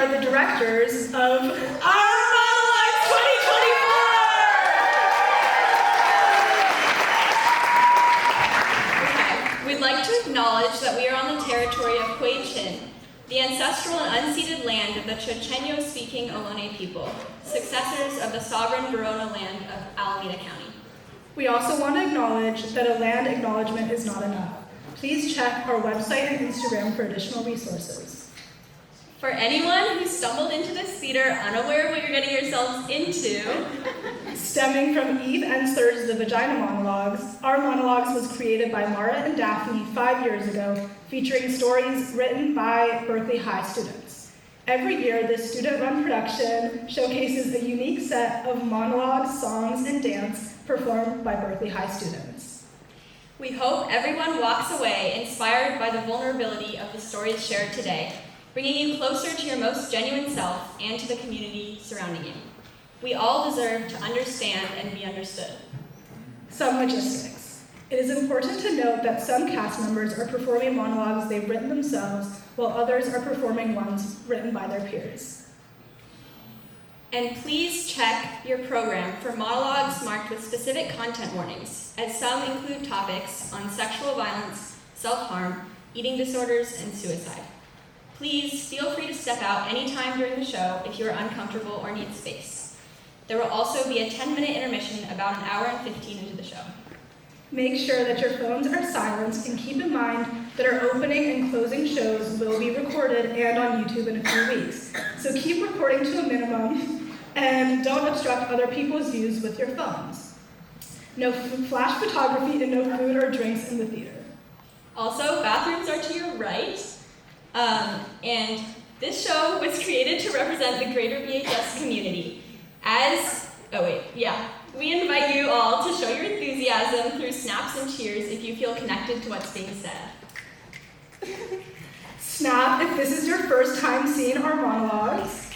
are the directors of Our Monologues 2024! Okay, we'd like to acknowledge that we are on the territory of Chin, the ancestral and unceded land of the Chochenyo-speaking Ohlone people, successors of the sovereign Verona land of Alameda County. We also want to acknowledge that a land acknowledgement is not enough. Please check our website and Instagram for additional resources. For anyone who stumbled into this theater unaware of what you're getting yourselves into, stemming from Eve Ensler's The Vagina Monologues, Our Monologues was created by Mara and Daphne 5 years ago, featuring stories written by Berkeley High students. Every year, this student-run production showcases a unique set of monologues, songs, and dance performed by Berkeley High students. We hope everyone walks away inspired by the vulnerability of the stories shared today, bringing you closer to your most genuine self and to the community surrounding you. We all deserve to understand and be understood. Some logistics. It is important to note that some cast members are performing monologues they've written themselves, while others are performing ones written by their peers. And please check your program for monologues marked with specific content warnings, as some include topics on sexual violence, self-harm, eating disorders, and suicide. Please feel free to step out anytime during the show if you are uncomfortable or need space. There will also be a 10-minute intermission about an hour and 15 into the show. Make sure that your phones are silenced and keep in mind that our opening and closing shows will be recorded and on YouTube in a few weeks. So keep recording to a minimum and don't obstruct other people's views with your phones. No flash photography and no food or drinks in the theater. Also, bathrooms are to your right. And this show was created to represent the greater VHS community. We invite you all to show your enthusiasm through snaps and cheers if you feel connected to what's being said. Snap if this is your first time seeing our monologues.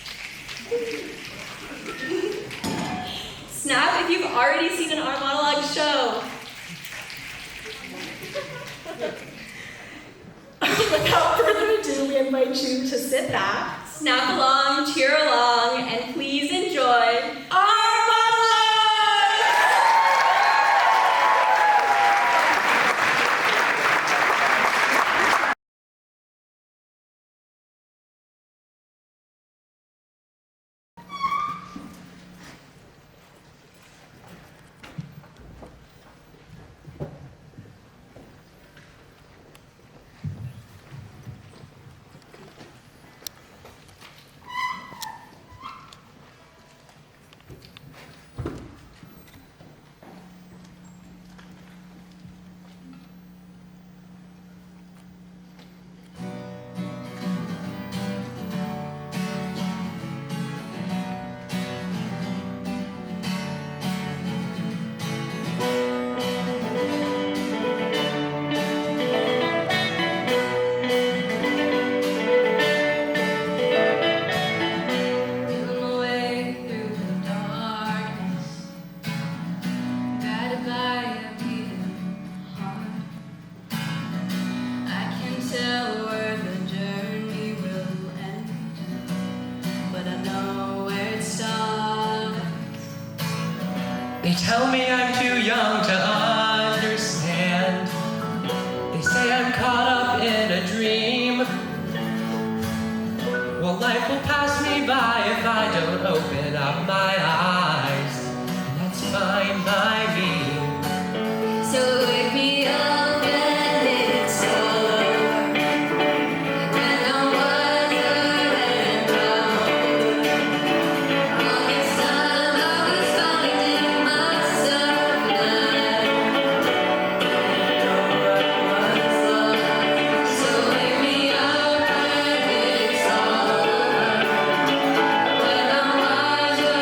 Snap if you've already seen an Our Monologues show. Without further ado, we invite you to sit back, snap along, cheer along, and please enjoy Our They tell me I'm too young to understand. They say I'm caught up in a dream. Well, life will pass me by if I don't open up my eyes. And that's fine by me. So wake me up when it's over. When I was and older. All this time I was finding myself So wake me up when it's over. When I'm wiser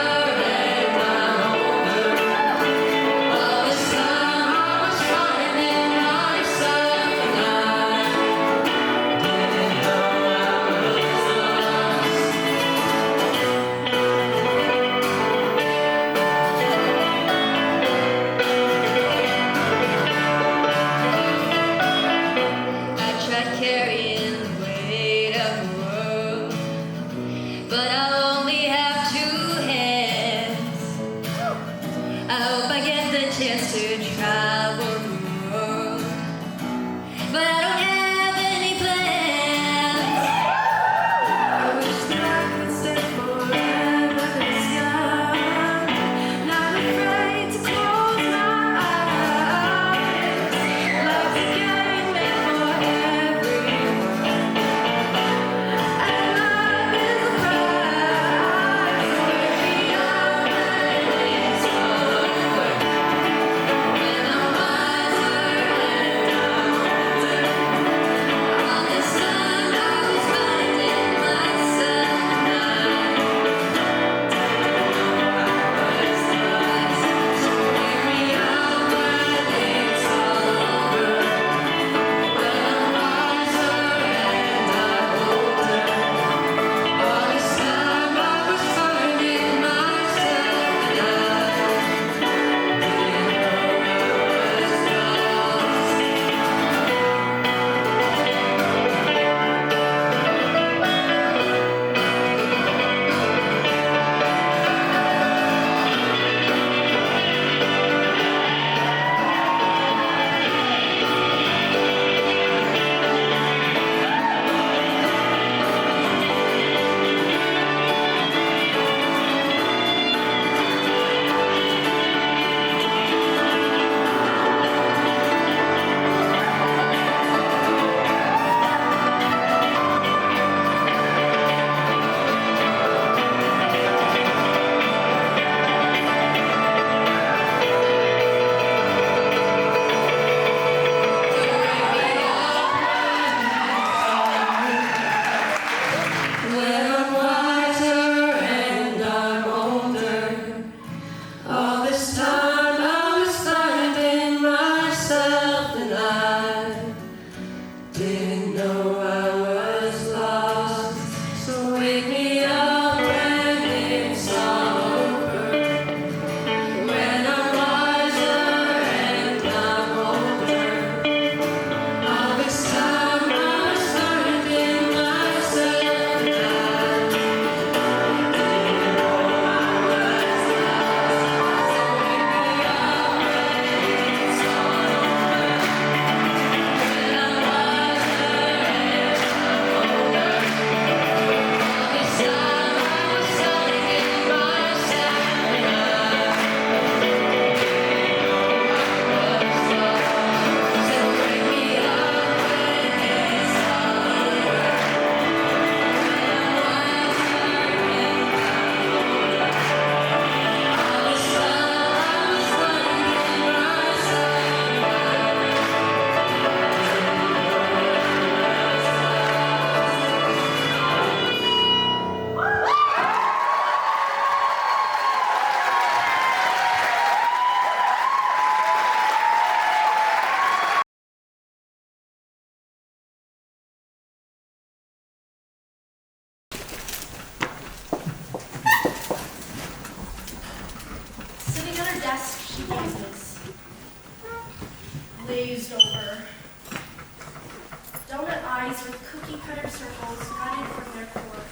with cookie-cutter circles gutted from their core.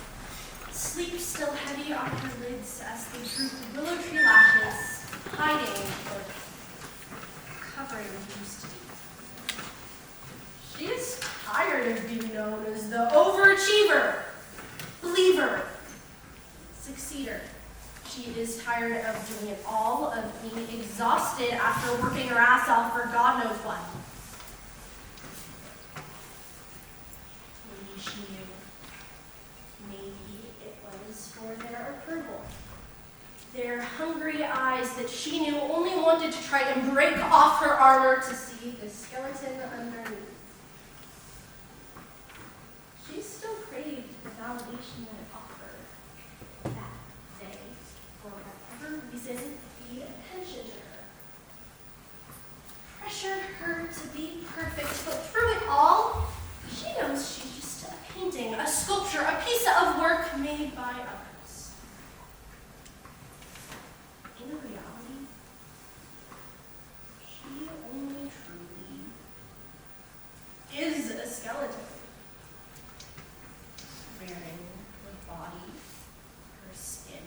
Sleep still heavy on her lids as they droop willow tree lashes, hiding or covering used teeth. She is tired of being known as the overachiever, believer, succeeder. She is tired of doing it all, of being exhausted after working her ass off for God knows what. Maybe she knew. Maybe it was for their approval. Their hungry eyes that she knew only wanted to try and break off her armor to see the skeleton underneath. She still craved the validation that it offered that day, for whatever reason, paid attention to her. Pressured her to be perfect, but through it all, she knows she's just a painting, a sculpture, a piece of work made by others. In reality, she only truly is a skeleton. Wearing her body, her skin,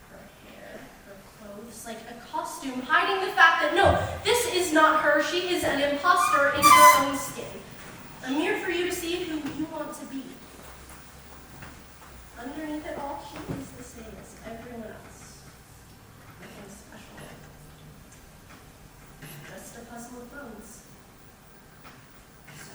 her hair, her clothes, like a costume, hiding the fact that no, this is not her, she is an imposter in her own skin. A mirror for you to see who you want to be. Underneath it all, she is the same as everyone else. Nothing special. Just a puzzle of bones. So,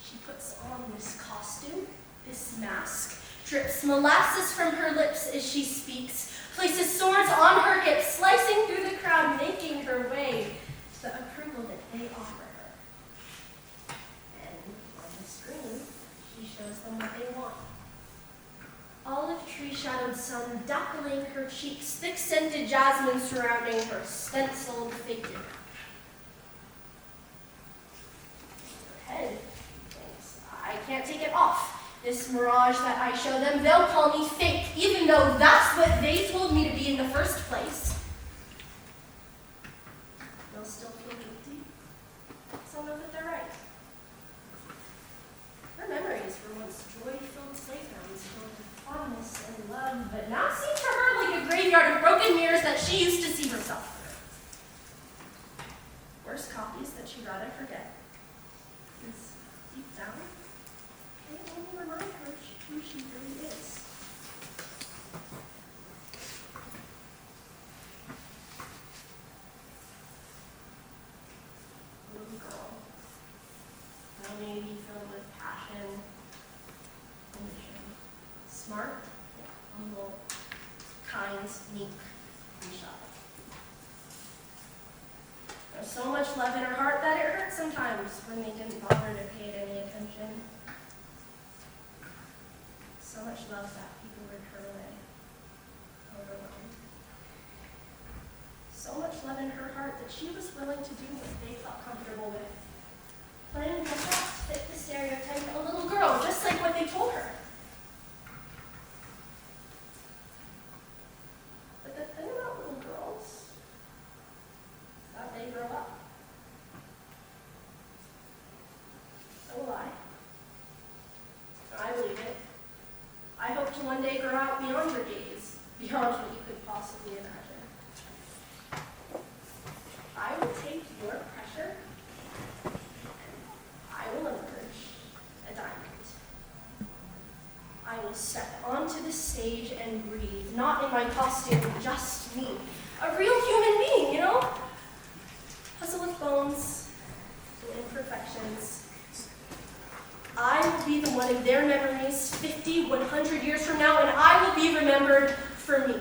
she puts on this costume, this mask, drips molasses from her lips as she speaks, places swords on her hips, slicing through the crowd, making her way to the approval that they offer her. And on the screen, she shows them what they want. Olive tree-shadowed sun dappling her cheeks, thick-scented jasmine surrounding her stenciled figure. Her head thinks, I can't take it off. This mirage that I show them, they'll call me fake, even though that's what they told me to be in the first place. They'll still feel guilty. So know that they're right. Her memories were once joy-filled playgrounds filled with fondness and love, but now seem to her like a graveyard of broken mirrors that she used to see herself through. Worse copies that she'd rather forget. Because deep down, they only remind her who she really is. Little girl. Maybe filled with passion, ambition. Smart, humble, kind, meek, and shy. There's so much love in her heart that it hurt sometimes when they didn't bother to pay it any attention. So much love that people would turn away, overwhelmed. So much love in her heart that she was willing to do what they felt comfortable with. Playing dress up to fit the stereotype of a little girl, just like what they told her. But the thing about little girls is that they grow up. So will I. I believe it. I hope to one day grow out beyond your gaze, beyond what you could possibly imagine. I will take your pressure and I will emerge a diamond. I will step onto the stage and breathe, not in my costume, just me. A real human being, you know? Puzzle of bones and imperfections. I will be the one in their memories 50, 100 years from now, and I will be remembered for me.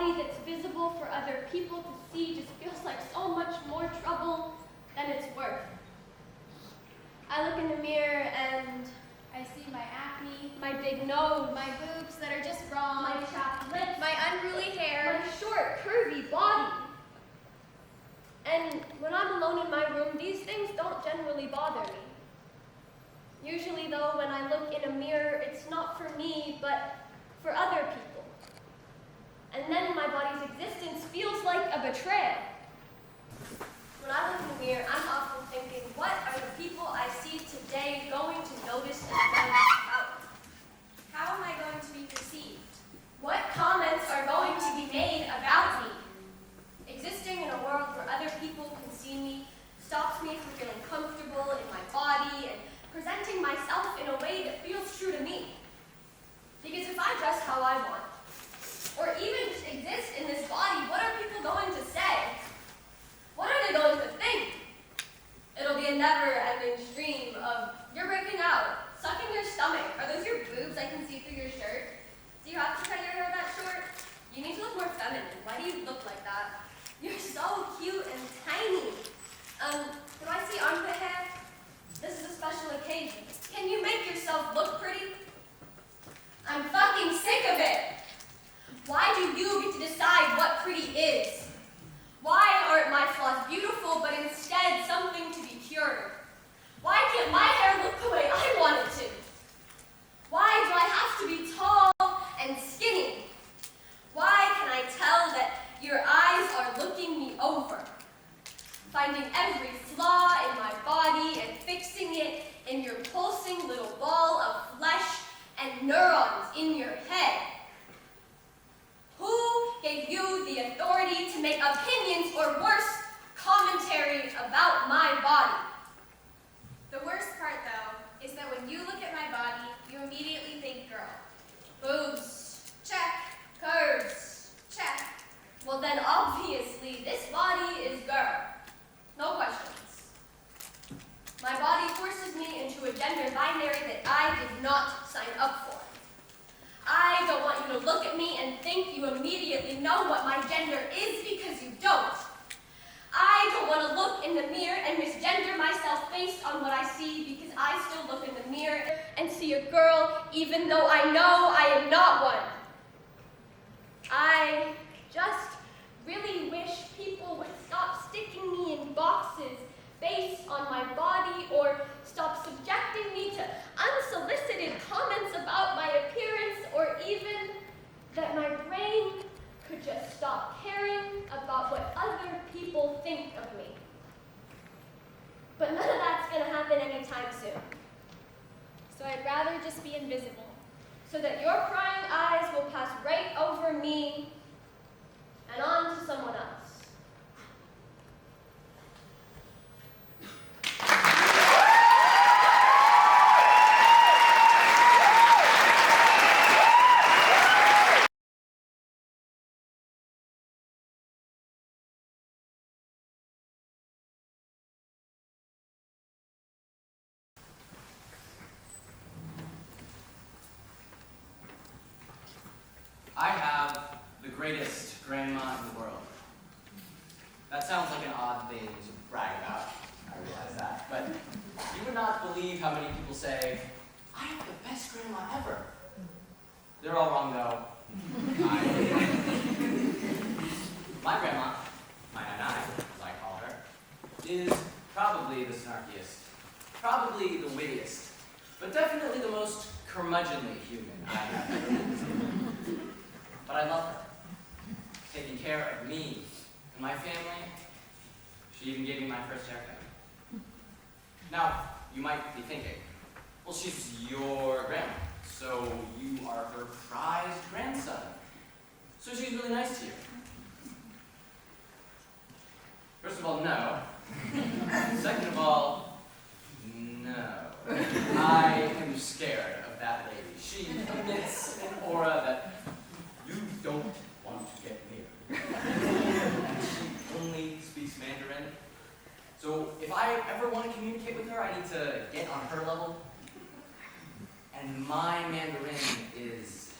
body that's visible for other people to see just feels like so much more trouble than it's worth. I look in the mirror and I see my acne, my big nose, my boobs that are just wrong, my chapped lips, my unruly hair, my short, curvy body. And when I'm alone in my room, these things don't generally bother me. Usually, though, when I look in a mirror, it's not for me, but for other people. And then my body's existence feels like a betrayal. When I look in the mirror, I'm often thinking, what are the people I see today going to notice and learn about me? How am I going to be perceived? What comments are going to be made about me? Existing in a world where other people can see me stops me from feeling comfortable in my body and presenting myself in a way that feels true to me. Because if I dress how I want, or even exist in this body, what are people going to say? What are they going to think? It'll be a never-ending stream of, you're breaking out, sucking your stomach. Are those your boobs I can see through your shirt? Do you have to cut your hair that short? You need to look more feminine. Why do you look like that? You're so cute and tiny. Do I see armpit hair? This is a special occasion. Can you make yourself look pretty? I'm fucking sick of it. Why do you get to decide what pretty is? Why aren't my flaws beautiful, but instead something to be cured? Why can't my hair look the way I want it to? Why do I have to be tall and skinny? Why can I tell that your eyes are looking me over, finding every flaw in my body and fixing it in your pulsing little ball of flesh and neurons in your head? Who gave you the authority to make opinions or worse, commentary about my body? The worst part, though, is that when you look at my body, you immediately think girl. Boobs, Check. curves. Check. Well then obviously this body is girl. No questions. My body forces me into a gender binary that I did not sign up for. I don't want you to look at me and think you immediately know what my gender is because you don't. I don't want to look in the mirror and misgender myself based on what I see because I still look in the mirror and see a girl even though I know I am not one. I just really wish people would stop sticking me in boxes based on my body or stop subjecting me to unsolicited comments about my appearance, or even that my brain could just stop caring about what other people think of me. But none of that's going to happen anytime soon. So I'd rather just be invisible, so that your prying eyes will pass right over me and on to someone else. I have the greatest grandma in the world. That sounds like an odd thing to brag about, I realize that, but you would not believe how many people say, I have the best grandma ever. They're all wrong though. My grandma, my nana, as I call her, is probably the snarkiest, probably the wittiest, but definitely the most curmudgeonly human I have ever met. But I love her, taking care of me and my family. She even gave me my first haircut. Now, you might be thinking, well, she's your grandma, so you are her prized grandson. So she's really nice to you. First of all, no. Second of all, no. I am scared of that lady. She emits an aura that you don't want to get near. And she only speaks Mandarin. So if I ever want to communicate with her, I need to get on her level. And my Mandarin is...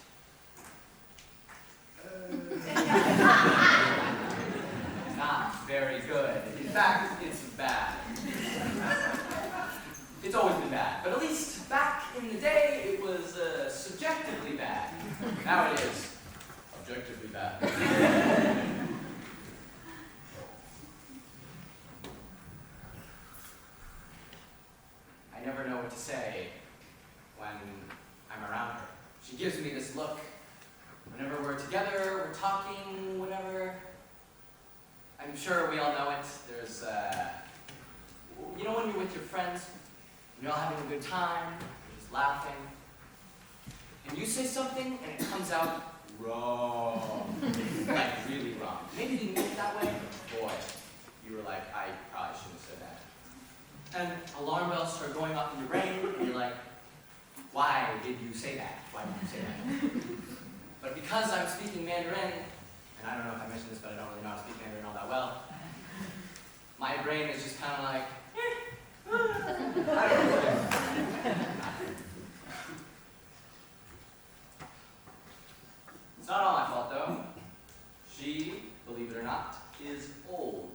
I never know what to say when I'm around her. She gives me this look. Whenever we're together, we're talking, whenever... I'm sure we all know it. There's, you know when you're with your friends, and you're all having a good time, you're just laughing, and you say something, and it comes out wrong. Like, really wrong. Maybe you didn't mean it that way, but boy, you were like, I probably shouldn't have said that. And alarm bells start going off in your brain, and you're like, why did you say that? Why did you say that? But because I'm speaking Mandarin, and I don't know if I mentioned this, but I don't really know how to speak Mandarin all that well, my brain is just kind of like, I don't know. It's not all my fault, though. She, believe it or not, is old.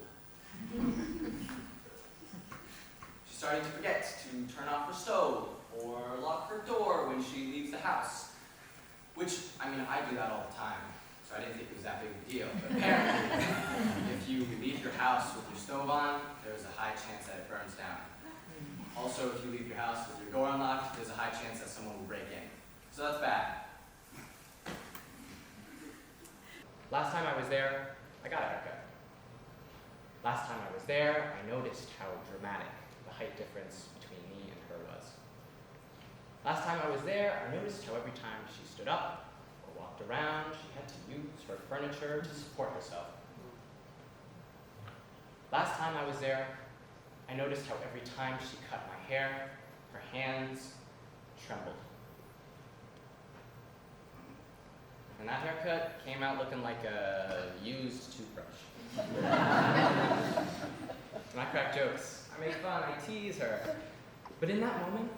She's starting to forget to turn off her stove or lock her door when she leaves the house. Which, I mean, I do that all the time, so I didn't think it was that big of a deal. But apparently, if you leave your house with your stove on, there's a high chance that it burns down. Also, if you leave your house with your door unlocked, there's a high chance that someone will break in. So that's bad. Last time I was there, I got a haircut. Last time I was there, I noticed how dramatic the height difference between me and her was. Last time I was there, I noticed how every time she stood up or walked around, she had to use her furniture to support herself. Last time I was there, I noticed how every time she cut my hair, her hands trembled. And that haircut came out looking like a used toothbrush. And I crack jokes, I make fun, I tease her. But in that moment,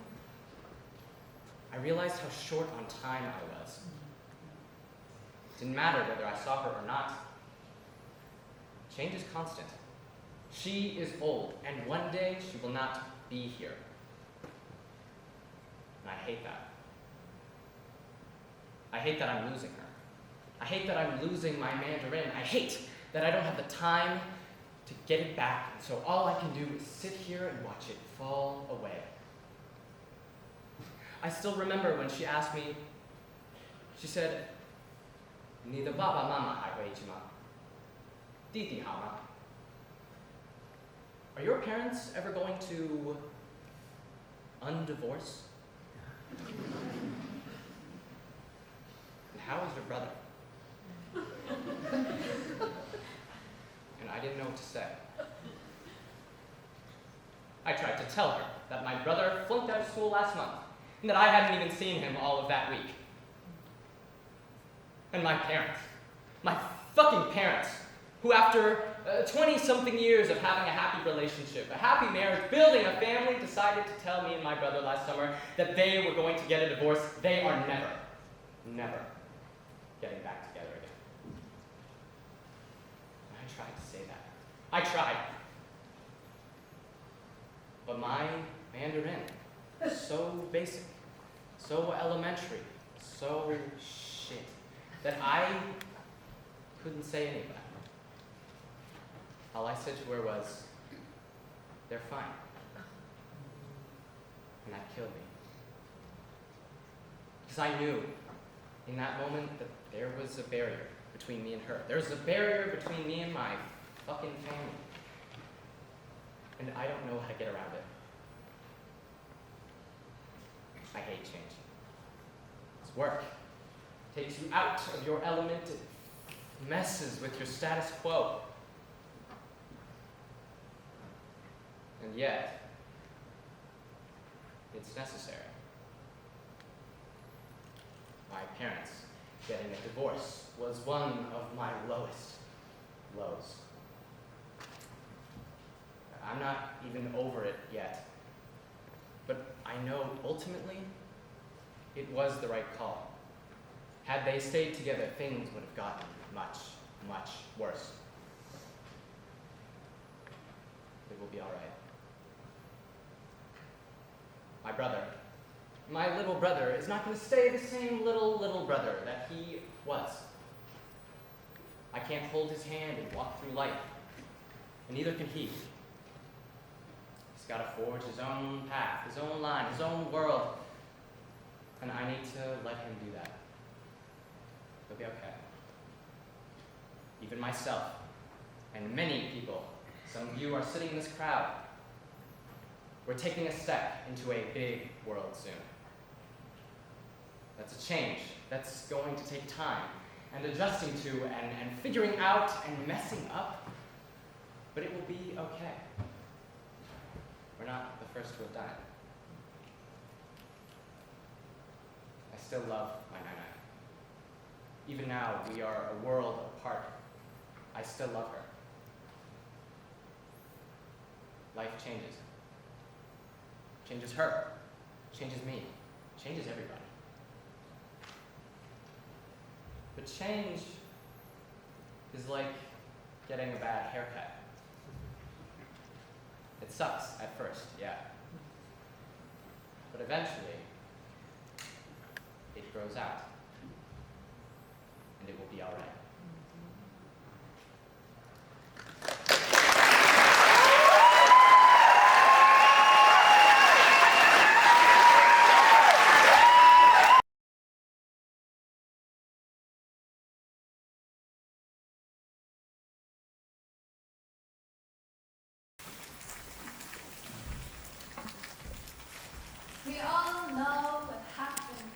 I realized how short on time I was. It didn't matter whether I saw her or not. Change is constant. She is old, and one day she will not be here. And I hate that. I hate that I'm losing her. I hate that I'm losing my Mandarin. I hate that I don't have the time to get it back, and so all I can do is sit here and watch it fall away. I still remember when she asked me, she said, 你的爸爸妈妈还会一起吗？弟弟好吗？ Are your parents ever going to undivorce? And how is your brother? And I didn't know what to say. I tried to tell her that my brother flunked out of school last month, and that I hadn't even seen him all of that week. And my parents, my fucking parents, who after 20-something years of having a happy relationship, a happy marriage, building a family, decided to tell me and my brother last summer that they were going to get a divorce. They are never getting back together again. And I tried to say that. I tried. But my Mandarin is so basic, so elementary, so shit, that I couldn't say any of that. All I said to her was, they're fine. And that killed me. Because I knew in that moment that there was a barrier between me and her. There was a barrier between me and my fucking family. And I don't know how to get around it. I hate change. It's work. It takes you out of your element. It messes with your status quo. And yet, it's necessary. My parents getting a divorce was one of my lowest lows. I'm not even over it yet. But I know ultimately it was the right call. Had they stayed together, things would have gotten much, much worse. It will be all right. My brother, my little brother, is not going to stay the same little brother that he was. can't hold his hand and walk through life, and neither can he. He's got to forge his own path, his own line, his own world, and I need to let him do that. He'll be okay. Even myself, and many people, some of you are sitting in this crowd. We're taking a step into a big world soon. That's a change that's going to take time and adjusting to and figuring out and messing up, but it will be okay. We're not the first to have done it. I still love my Nana. Even now, we are a world apart. I still love her. Life changes. Changes her. Changes me. Changes everybody. But change is like getting a bad haircut. It sucks at first, yeah. But eventually, it grows out. And it will be all right. We all know what happens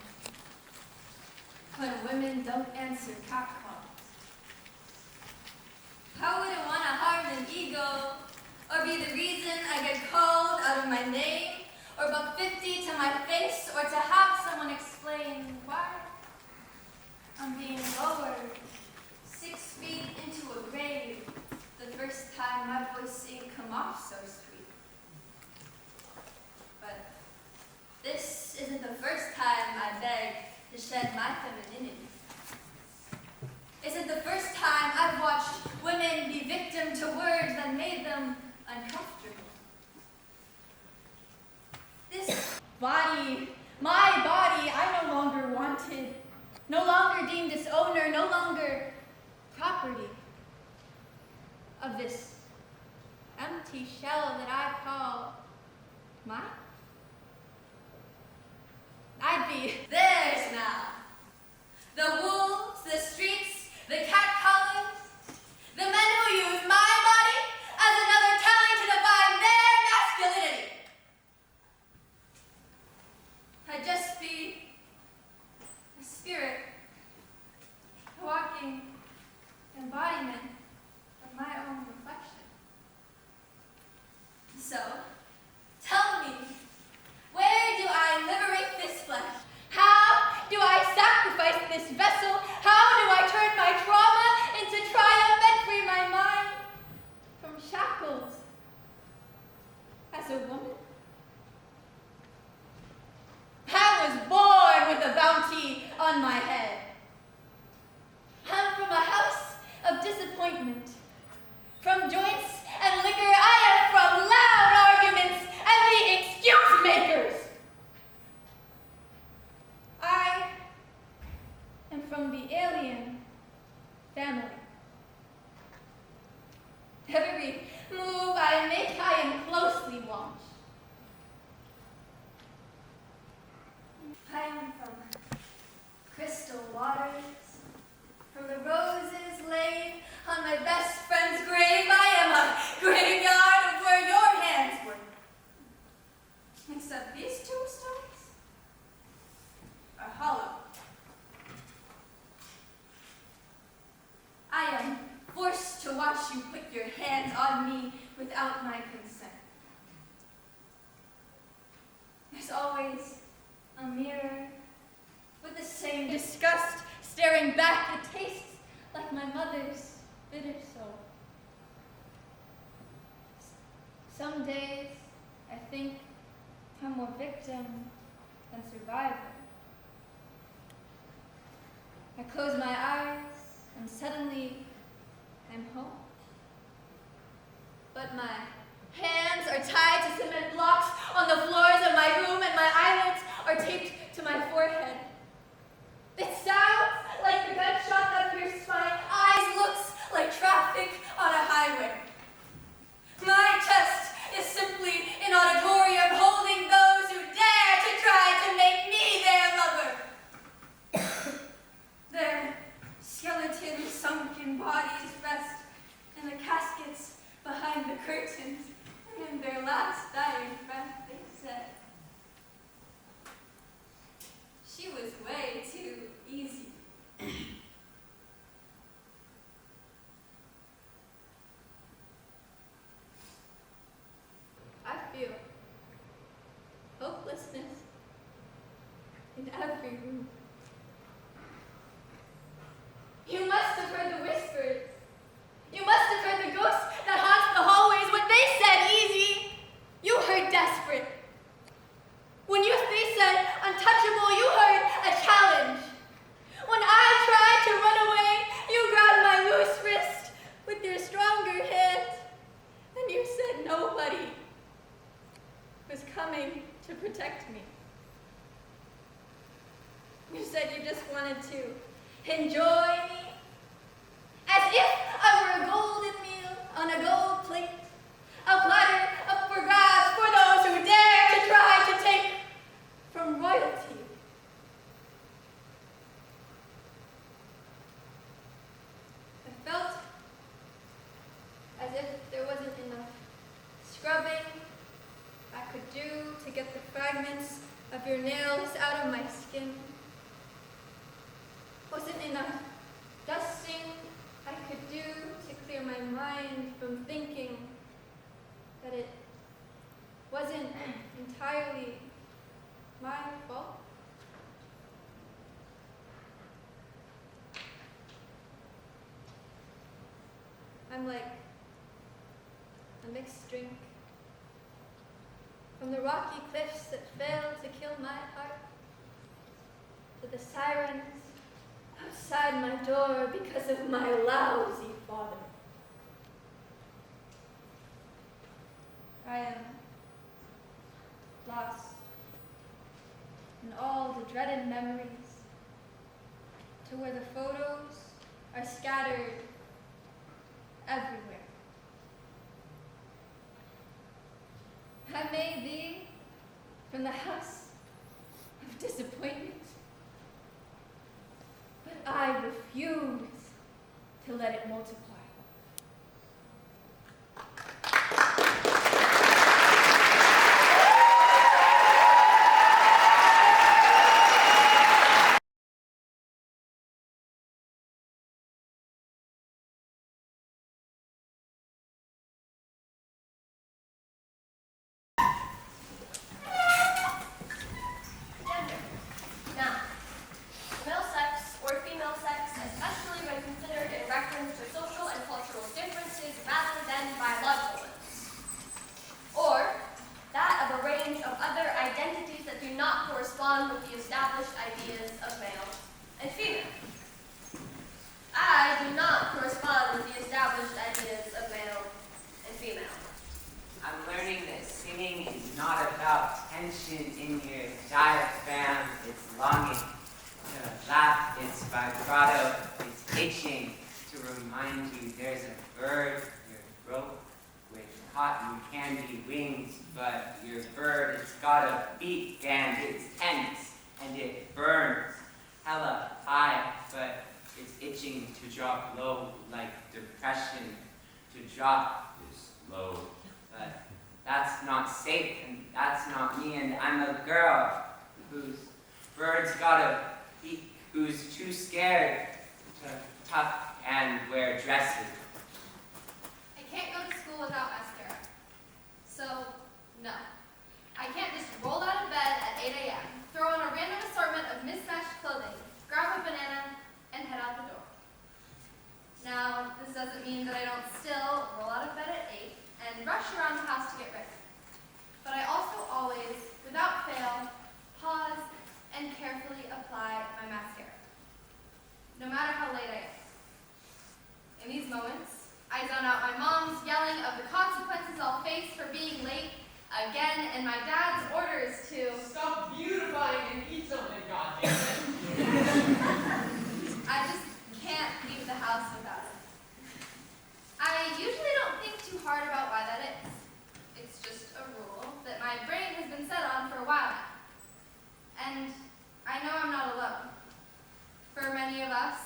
when women don't answer catcalls. I wouldn't want to harm an ego or be the reason I get called out of my name or buck 50 to my face or to have someone explain why I'm being lowered 6 feet into a grave the first time my voice ain't come off so sweet. But this isn't the first time I beg to shed my femininity. Isn't the first time I've watched women be victim to words that made them uncomfortable. This body, my body, I no longer wanted, no longer deemed its owner, no longer property of this empty shell that I call mine. I'd be theirs now. The wolves, the streets, the catcallings, the men who use my body as another talent to define their masculinity. I'd just be a spirit, a walking embodiment of my own reflection. So, tell me, where do I liberate this flesh? How do I sacrifice this vessel? How do I turn my trauma into triumph and free my mind from shackles? As a woman? I was born with a bounty on my head. I'm from a house of disappointment. From joints and liquor, I am from loud arguments and the excuse makers. I am from the alien family. Every move I make, I am closely watched. I am from crystal waters, from the roses laid on my best friend's grave. I am a graveyard of where your hands were. Except these tombstones are hollow. I am forced to watch you put your hands on me without my consent. There's always a mirror with the same disgust staring back. It tastes like my mother's bitter soul. Some days I think I'm more victim than survivor. I close my eyes and suddenly I'm home. But my hands are tied to cement blocks on the floors of my room and my eyelids are taped to my forehead. It sounds like the gunshot that pierced my eyes, looks their sunken bodies rest in the caskets behind the curtains, and in their last dying breath they said, "She was way too easy." I feel hopelessness in every room. You must have heard the whispers. You must have heard the ghosts that haunt the hallways when they said easy. You heard desperate. When they said untouchable, you heard a challenge. When I tried to run away, you grabbed my loose wrist with your stronger hand, and you said nobody was coming to protect me. You said you just wanted to enjoy me, as if I were a golden meal on a gold plate, a platter up for grabs for those who dare to try to take from royalty. I felt as if there wasn't enough scrubbing I could do to get the fragments of your nails out of my skin. Wasn't enough dusting I could do to clear my mind from thinking that it wasn't entirely my fault. I'm like a mixed drink from the rocky cliffs that failed to kill my heart to the sirens outside my door because of my lousy father. I am lost in all the dreaded memories, to where the photos are scattered everywhere. I may be from the house of disappointment, but I refuse to let it multiply.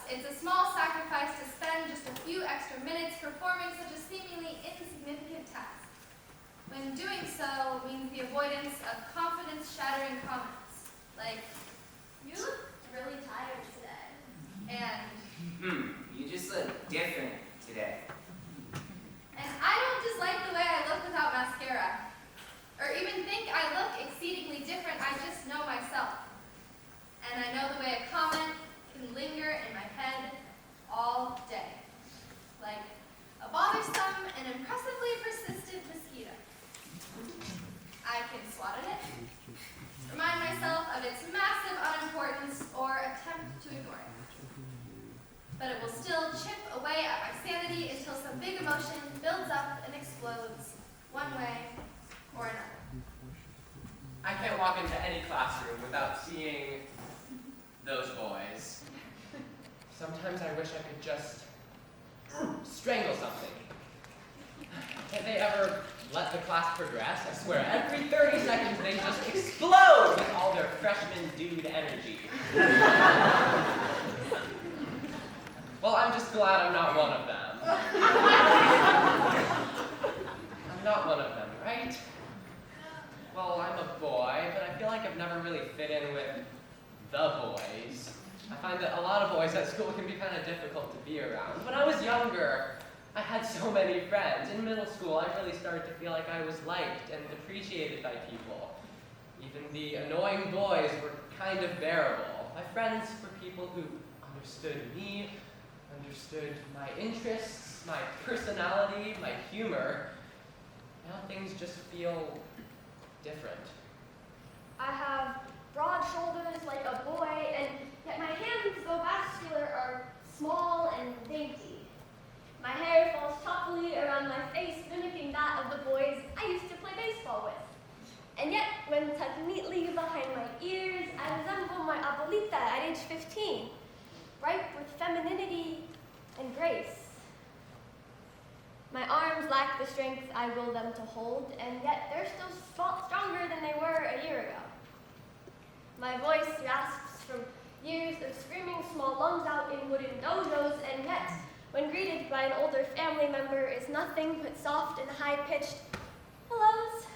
it's a small sacrifice to when doing so means the avoidance of confidence-shattering comments, like, You look really tired today. and You just look different today. I don't dislike the way I look without mascara, or even think I look exceedingly different. I just know myself. And I know the way a comment can linger in my head all day, like a bothersome and impressively persistent mosquito. I can swat at it, remind myself of its massive unimportance, or attempt to ignore it. But it will still chip away at my sanity until some big emotion builds up and explodes, one way or another. I can't walk into any classroom without seeing those boys. Sometimes I wish I could just strangle something. Can't they ever let the class progress? I swear, every 30 seconds they just explode with all their freshman dude energy. Well, I'm just glad I'm not one of them. I'm not one of them, right? Well, I'm a boy, but I feel like I've never really fit in with the boys. I find that a lot of boys at school can be kind of difficult to be around. When I was younger, I had so many friends. In middle school, I really started to feel like I was liked and appreciated by people. Even the annoying boys were kind of bearable. My friends were people who understood me, understood my interests, my personality, my humor. Now things just feel different. I have broad shoulders like a boy, and yet my hands, though vascular, are small and dainty. My hair falls toppily around my face, mimicking that of the boys I used to play baseball with. And yet, when tucked neatly behind my ears, I resemble my abuelita at age 15, ripe with femininity and grace. My arms lack the strength I will them to hold, and yet they're still stronger than they were a year ago. My voice rasps from years of screaming small lungs out in wooden dojos, and yet, when greeted by an older family member, is nothing but soft and high-pitched hellos.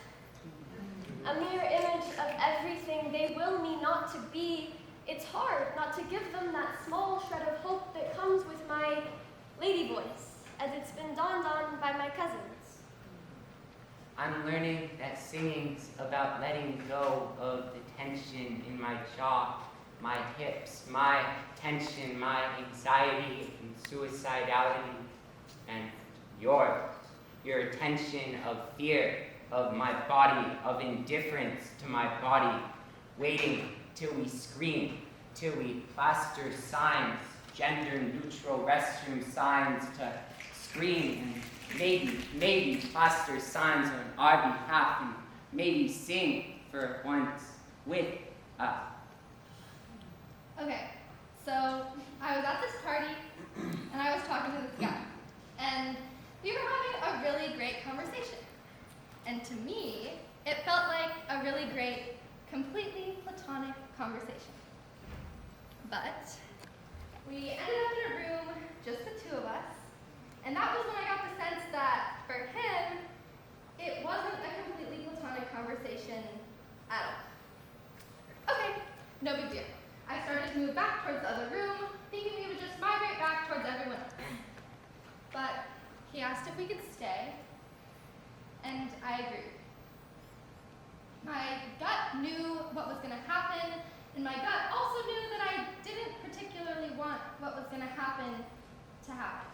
A mere image of everything they will me not to be. It's hard not to give them that small shred of hope that comes with my lady voice, as it's been dawned on by my cousins. I'm learning that singing's about letting go of the tension in my jaw, my hips, my tension, my anxiety and suicidality, and your tension of fear of my body, of indifference to my body, waiting till we scream, till we plaster signs, gender-neutral restroom signs to scream, and maybe plaster signs on our behalf, and maybe sing for once with us. Okay, so I was at this party, and I was talking to this guy, and we were having a really great conversation. And to me, it felt like a really great, completely platonic conversation. But we ended up in a room, just the two of us, and that was when I got the sense that, for him, it wasn't a completely platonic conversation at all. Okay, no big deal. I started to move back towards the other room, thinking we would just migrate back towards everyone else. But he asked if we could stay, and I agreed. My gut knew what was going to happen, and my gut also knew that I didn't particularly want what was going to happen to happen.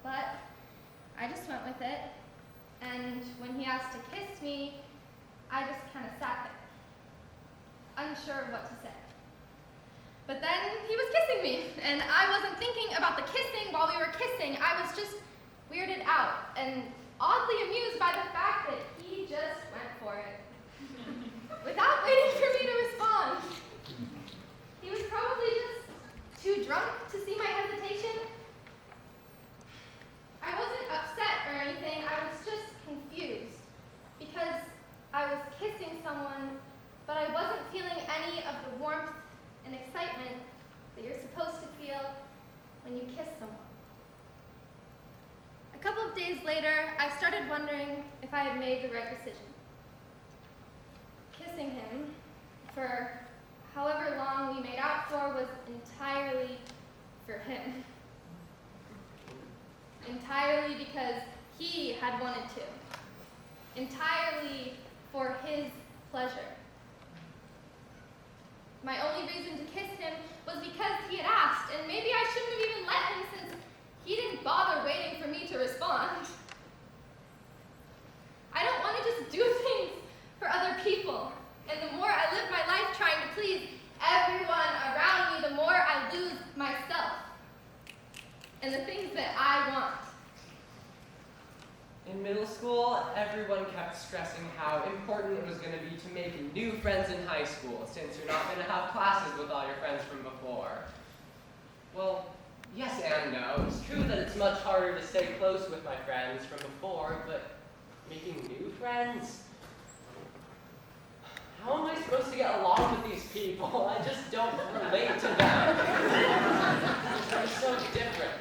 But I just went with it, and when he asked to kiss me, I just kind of sat there, unsure of what to say. But then he was kissing me, and I wasn't thinking about the kissing while we were kissing. I was just weirded out and oddly amused by the fact that he just went for it, without waiting for me to respond. He was probably just too drunk to see my hesitation. I wasn't upset or anything, I was just confused, because I was kissing someone, but I wasn't feeling any of the warmth and excitement that you're supposed to feel when you kiss someone. A couple of days later, I started wondering if I had made the right decision. Kissing him for however long we made out for was entirely for him. Entirely because he had wanted to. Entirely for his pleasure. My only reason to kiss him was because he had asked, and maybe I shouldn't have even let him since he didn't bother waiting for me to respond. I don't want to just do things for other people, and the more I live my life trying to please everyone around me, the more I lose myself and the things that I want. In middle school, everyone kept stressing how important it was going to be to make new friends in high school, since you're not going to have classes with all your friends from before. Well, yes and no. It's true that it's much harder to stay close with my friends from before, but making new friends? How am I supposed to get along with these people? I just don't relate to them. They're so different.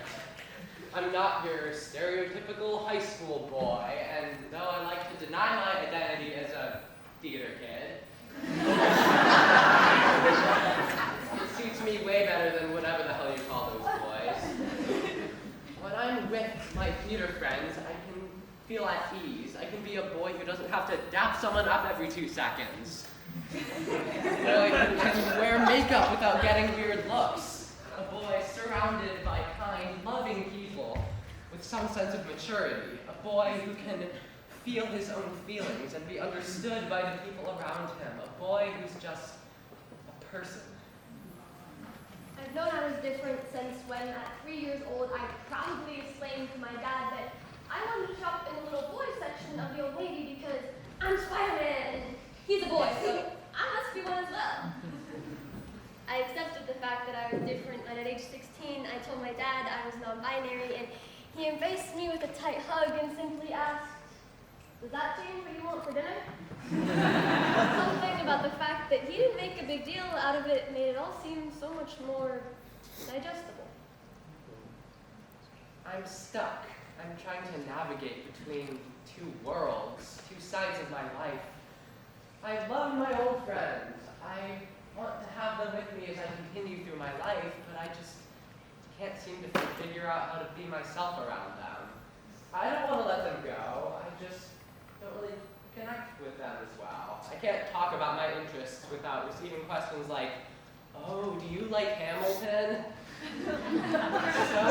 I'm not your stereotypical high school boy, and though I like to deny my identity as a theater kid, it suits me way better than whatever the hell you call those boys. When I'm with my theater friends, I can feel at ease. I can be a boy who doesn't have to dap someone up every 2 seconds. I can wear makeup without getting weird looks. A boy surrounded by kind, loving people with some sense of maturity. A boy who can feel his own feelings and be understood by the people around him. A boy who's just a person. I've known I was different since when, at 3 years old, I proudly explained to my dad that I wanted to shop in the little boy section of the Old Navy because I'm Spider-Man and he's a boy, so I must be one as well. I accepted the fact that I was different, and at age 16, I told my dad I was non-binary, and he embraced me with a tight hug and simply asked, "Does that change what you want for dinner?" Something about the fact that he didn't make a big deal out of it made it all seem so much more digestible. I'm stuck. I'm trying to navigate between two worlds, two sides of my life. I love my old friends. I want to have them with me as I continue through my life, but I just can't seem to figure out how to be myself around them. I don't want to let them go. I just don't really connect with them as well. I can't talk about my interests without receiving questions like, "Oh, do you like Hamilton?" So,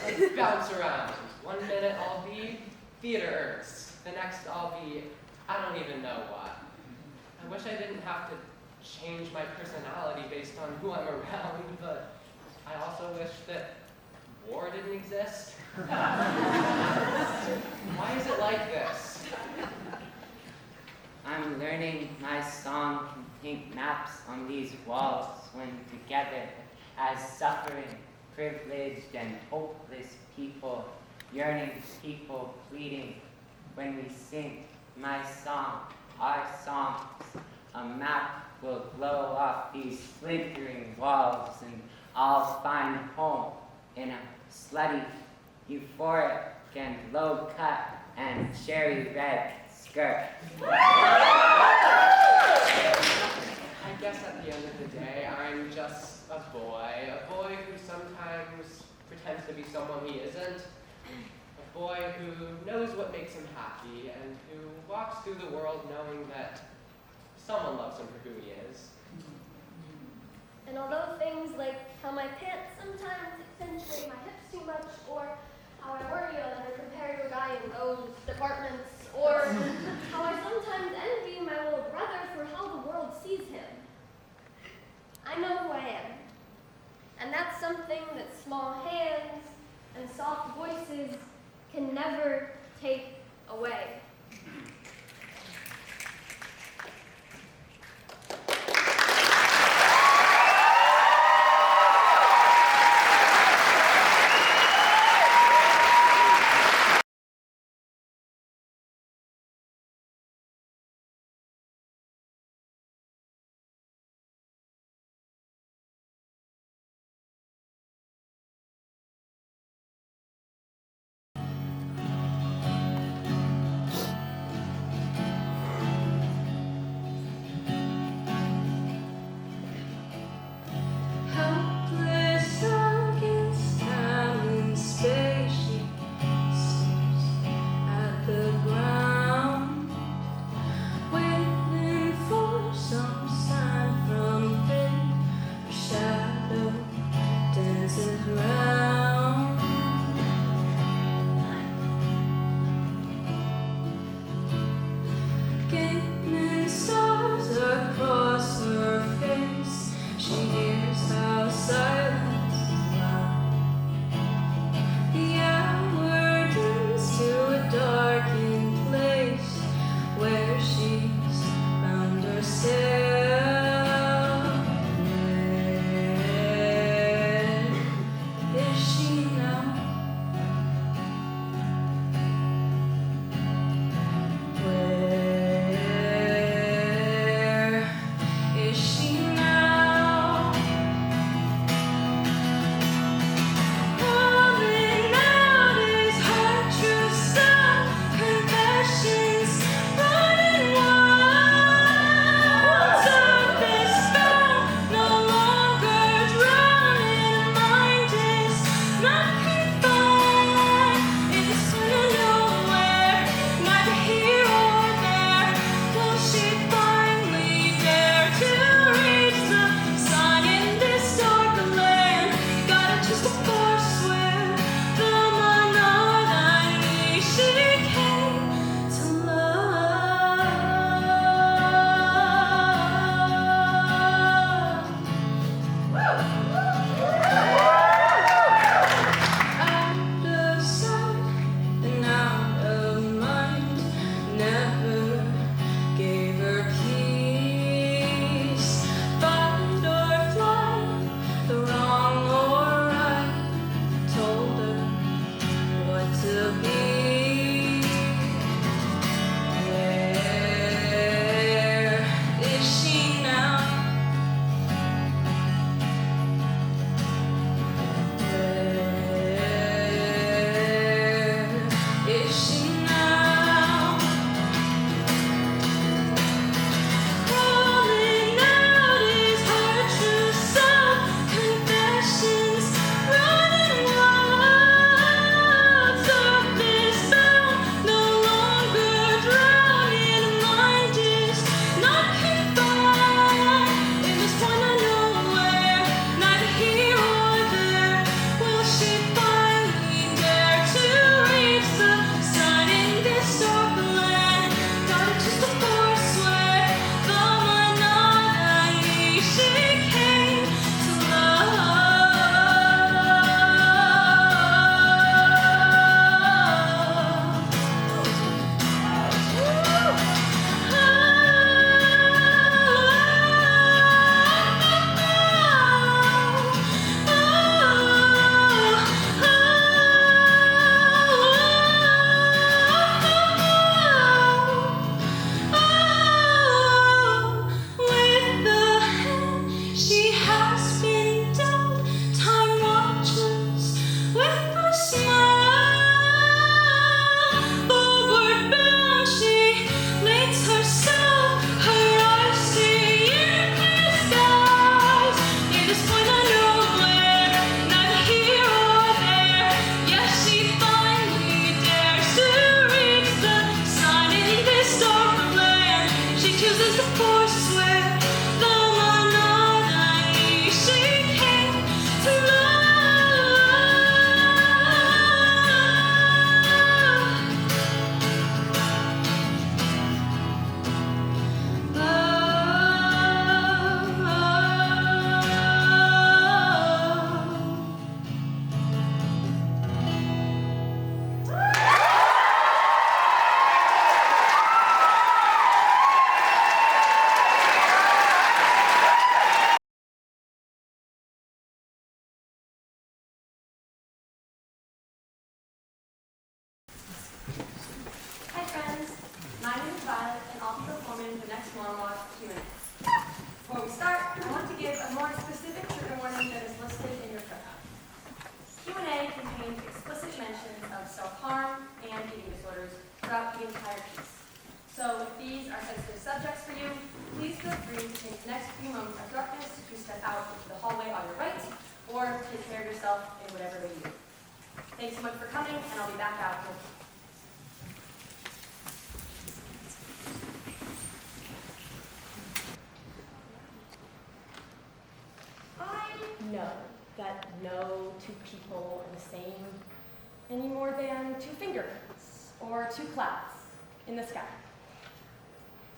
I bounce around. 1 minute I'll be theaters. The next I'll be I don't even know what. I wish I didn't have to change my personality based on who I'm around, but I also wish that war didn't exist. Why is it like this? I'm learning my song can paint maps on these walls when together as suffering, privileged, and hopeless people, yearning people pleading. When we sing my song, our songs, a map will glow off these splintering walls, and I'll find home in a slutty, euphoric, and low-cut and cherry red skirt. I guess at the end of the day, I'm just a boy who sometimes pretends to be someone he isn't, a boy who knows what makes him happy and who walks through the world knowing that someone loves him for who he is. And although things like how my pants sometimes accentuate my hips too much, or how I worry that I compare to a guy in those departments, or how I sometimes envy my little brother for how the world sees him, I know who I am. And that's something that small hands and soft voices can never take away. self-harm and eating disorders throughout the entire piece. So if these are sensitive subjects for you, please feel free to take the next few moments of darkness to step out into the hallway on your right, or take care of yourself in whatever way you do. Thanks so much for coming, and I'll be back out in a few. I know that no two people are the same any more than two fingerprints or two clouds in the sky.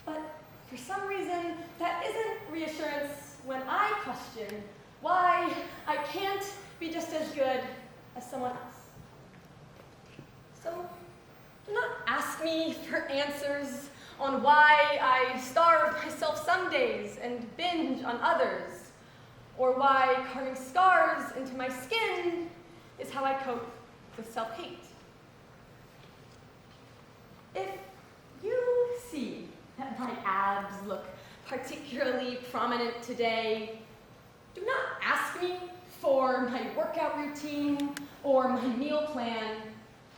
But for some reason, that isn't reassurance when I question why I can't be just as good as someone else. So do not ask me for answers on why I starve myself some days and binge on others, or why carving scars into my skin is how I cope with self-hate. If you see that my abs look particularly prominent today, do not ask me for my workout routine or my meal plan,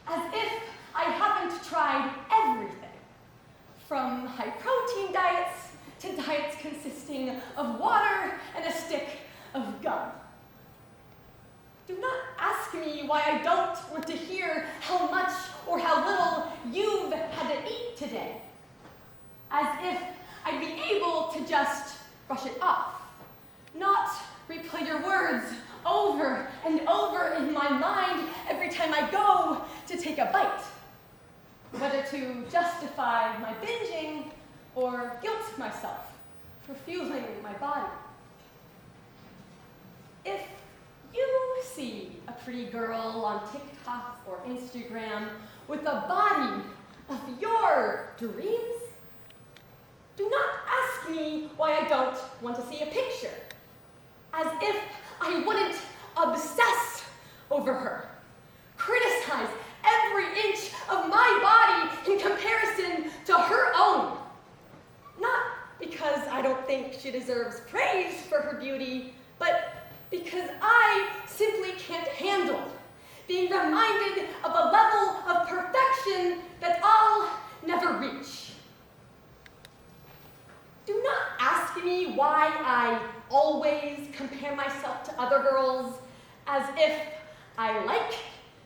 as if I haven't tried everything, from high-protein diets to diets consisting of water and a stick of gum. Do not ask me why I don't want to hear how much or how little you've had to eat today, as if I'd be able to just brush it off, not replay your words over and over in my mind every time I go to take a bite, whether to justify my binging or guilt myself for fueling my body. If you see a pretty girl on TikTok or Instagram with a body of your dreams, do not ask me why I don't want to see a picture, as if I wouldn't obsess over her, criticize every inch of my body in comparison to her own. Not because I don't think she deserves praise for her beauty, but because I simply can't handle being reminded of a level of perfection that I'll never reach. Do not ask me why I always compare myself to other girls, as if I like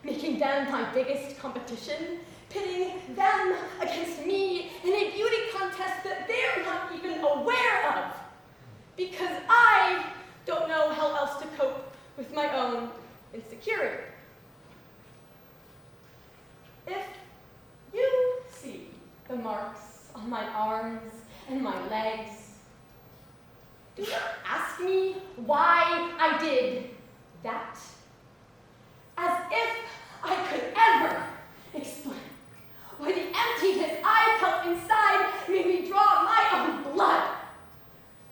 making them my biggest competition, pitting them against me in a beauty contest that they're not even aware of, because I don't know how else to cope with my own insecurity. If you see the marks on my arms and my legs, do not ask me why I did that, as if I could ever explain why the emptiness I felt inside made me draw my own blood,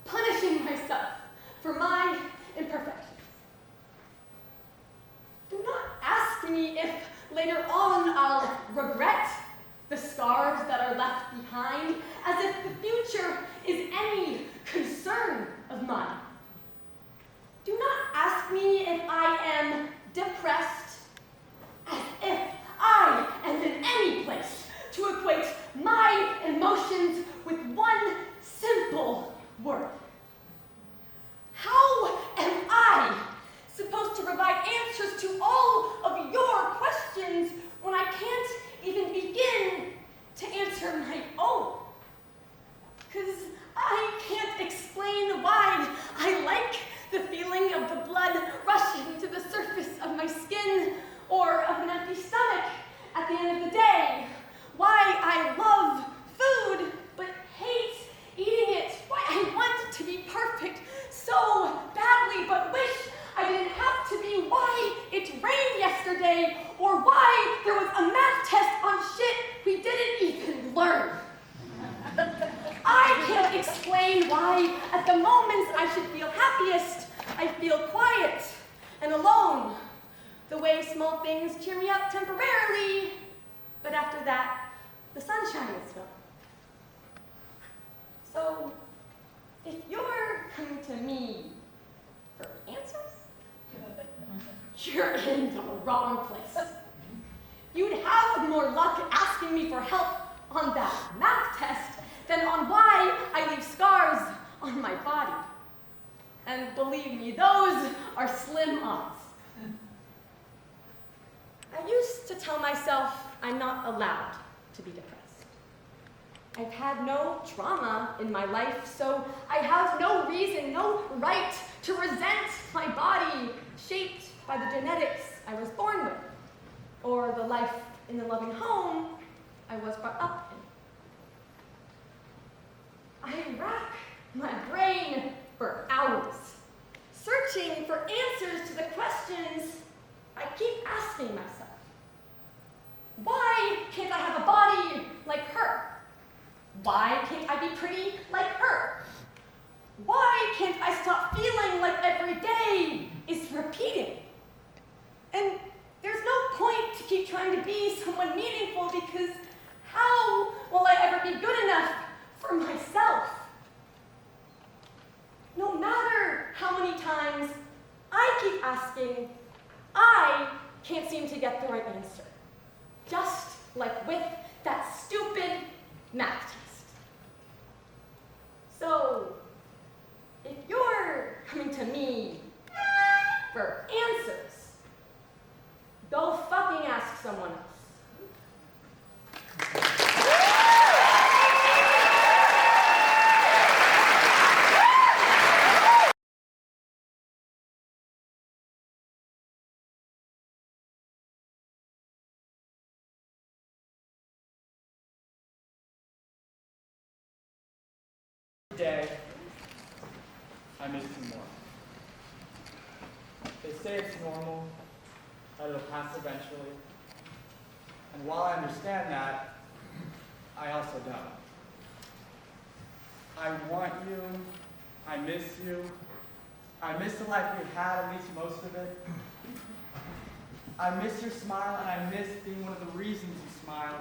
punishing myself for my imperfections. Do not ask me if later on I'll regret the scars that are left behind, as if the future is any concern of mine. Do not ask me if I am depressed, as if I am in any place to equate my emotions with one simple word. How am I supposed to provide answers to all of your questions when I can't even begin to answer my own? Because I can't explain why I like the feeling of the blood rushing to the surface of my skin, or of an empty stomach at the end of the day. Why I love food, but hate eating it. Why I want to be perfect so badly, but wish I didn't have to be. Why it rained yesterday, or why there was a math test on shit we didn't even learn. I can't explain why at the moments I should feel happiest, I feel quiet and alone. The way small things cheer me up temporarily, but after that, the sunshine is gone. So, if you're coming to me for answers, you're in the wrong place. you'd have more luck asking me for help on that math test than on why I leave scars on my body. And believe me, those are slim odds. I used to tell myself I'm not allowed to be depressed. I've had no trauma in my life, so I have no reason, no right to resent my body shaped by the genetics I was born with, or the life in the loving home I was brought up in. I rack my brain for hours, searching for answers to the questions I keep asking myself. Why can't I have a body like her? Why can't I be pretty like her? Why can't I stop feeling like every day is repeating? And there's no point to keep trying to be someone meaningful, because how will I ever be good enough for myself? No matter how many times I keep asking, I can't seem to get the right answer. Just like with that stupid math test. So, if you're coming to me for answers, go fucking ask someone else. Day, I miss you more. They say it's normal, that it'll pass eventually. And while I understand that, I also don't. I want you, I miss you, I miss the life we had, at least most of it. I miss your smile, and I miss being one of the reasons you smiled.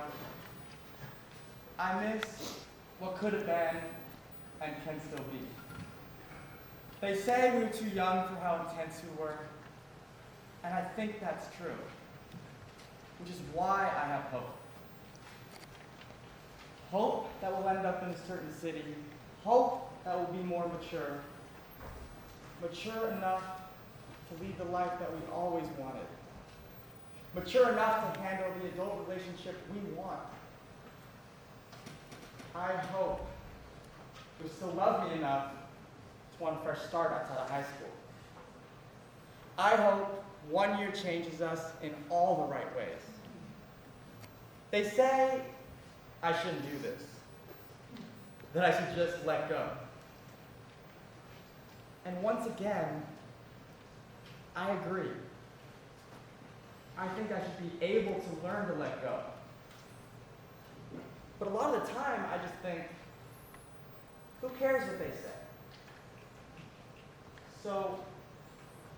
I miss what could have been and can still be. They say we were too young for how intense we were, and I think that's true, which is why I have hope. Hope that we'll end up in a certain city, hope that we'll be more mature, mature enough to lead the life that we always wanted, mature enough to handle the adult relationship we want. I hope you'll still love me enough to want a fresh start outside of high school. I hope 1 year changes us in all the right ways. They say I shouldn't do this, that I should just let go. And once again, I agree. I think I should be able to learn to let go. But a lot of the time, I just think, who cares what they say? So,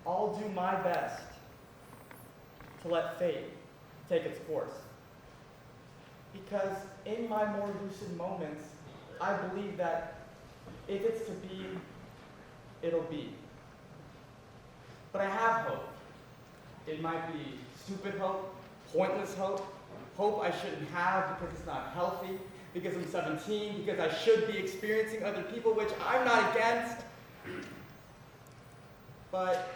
I'll do my best to let fate take its course. Because in my more lucid moments, I believe that if it's to be, it'll be. But I have hope. It might be stupid hope, pointless hope, hope I shouldn't have because it's not healthy, because I'm 17, because I should be experiencing other people, which I'm not against. But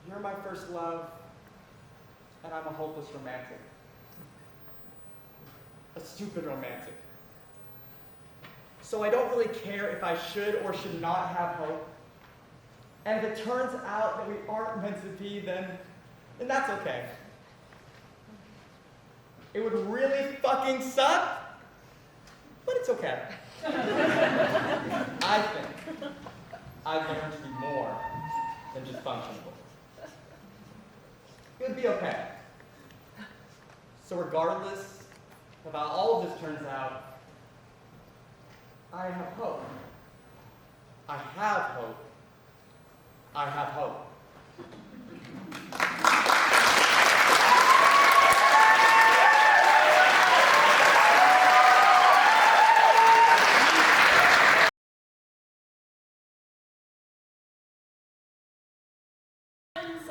you're my first love, and I'm a hopeless romantic. A stupid romantic. So I don't really care if I should or should not have hope. And if it turns out that we aren't meant to be, then that's okay. It would really fucking suck, but it's okay. I think I've learned to be more than just functional. It would be okay. So regardless of how all of this turns out, I have hope. I have hope. I have hope.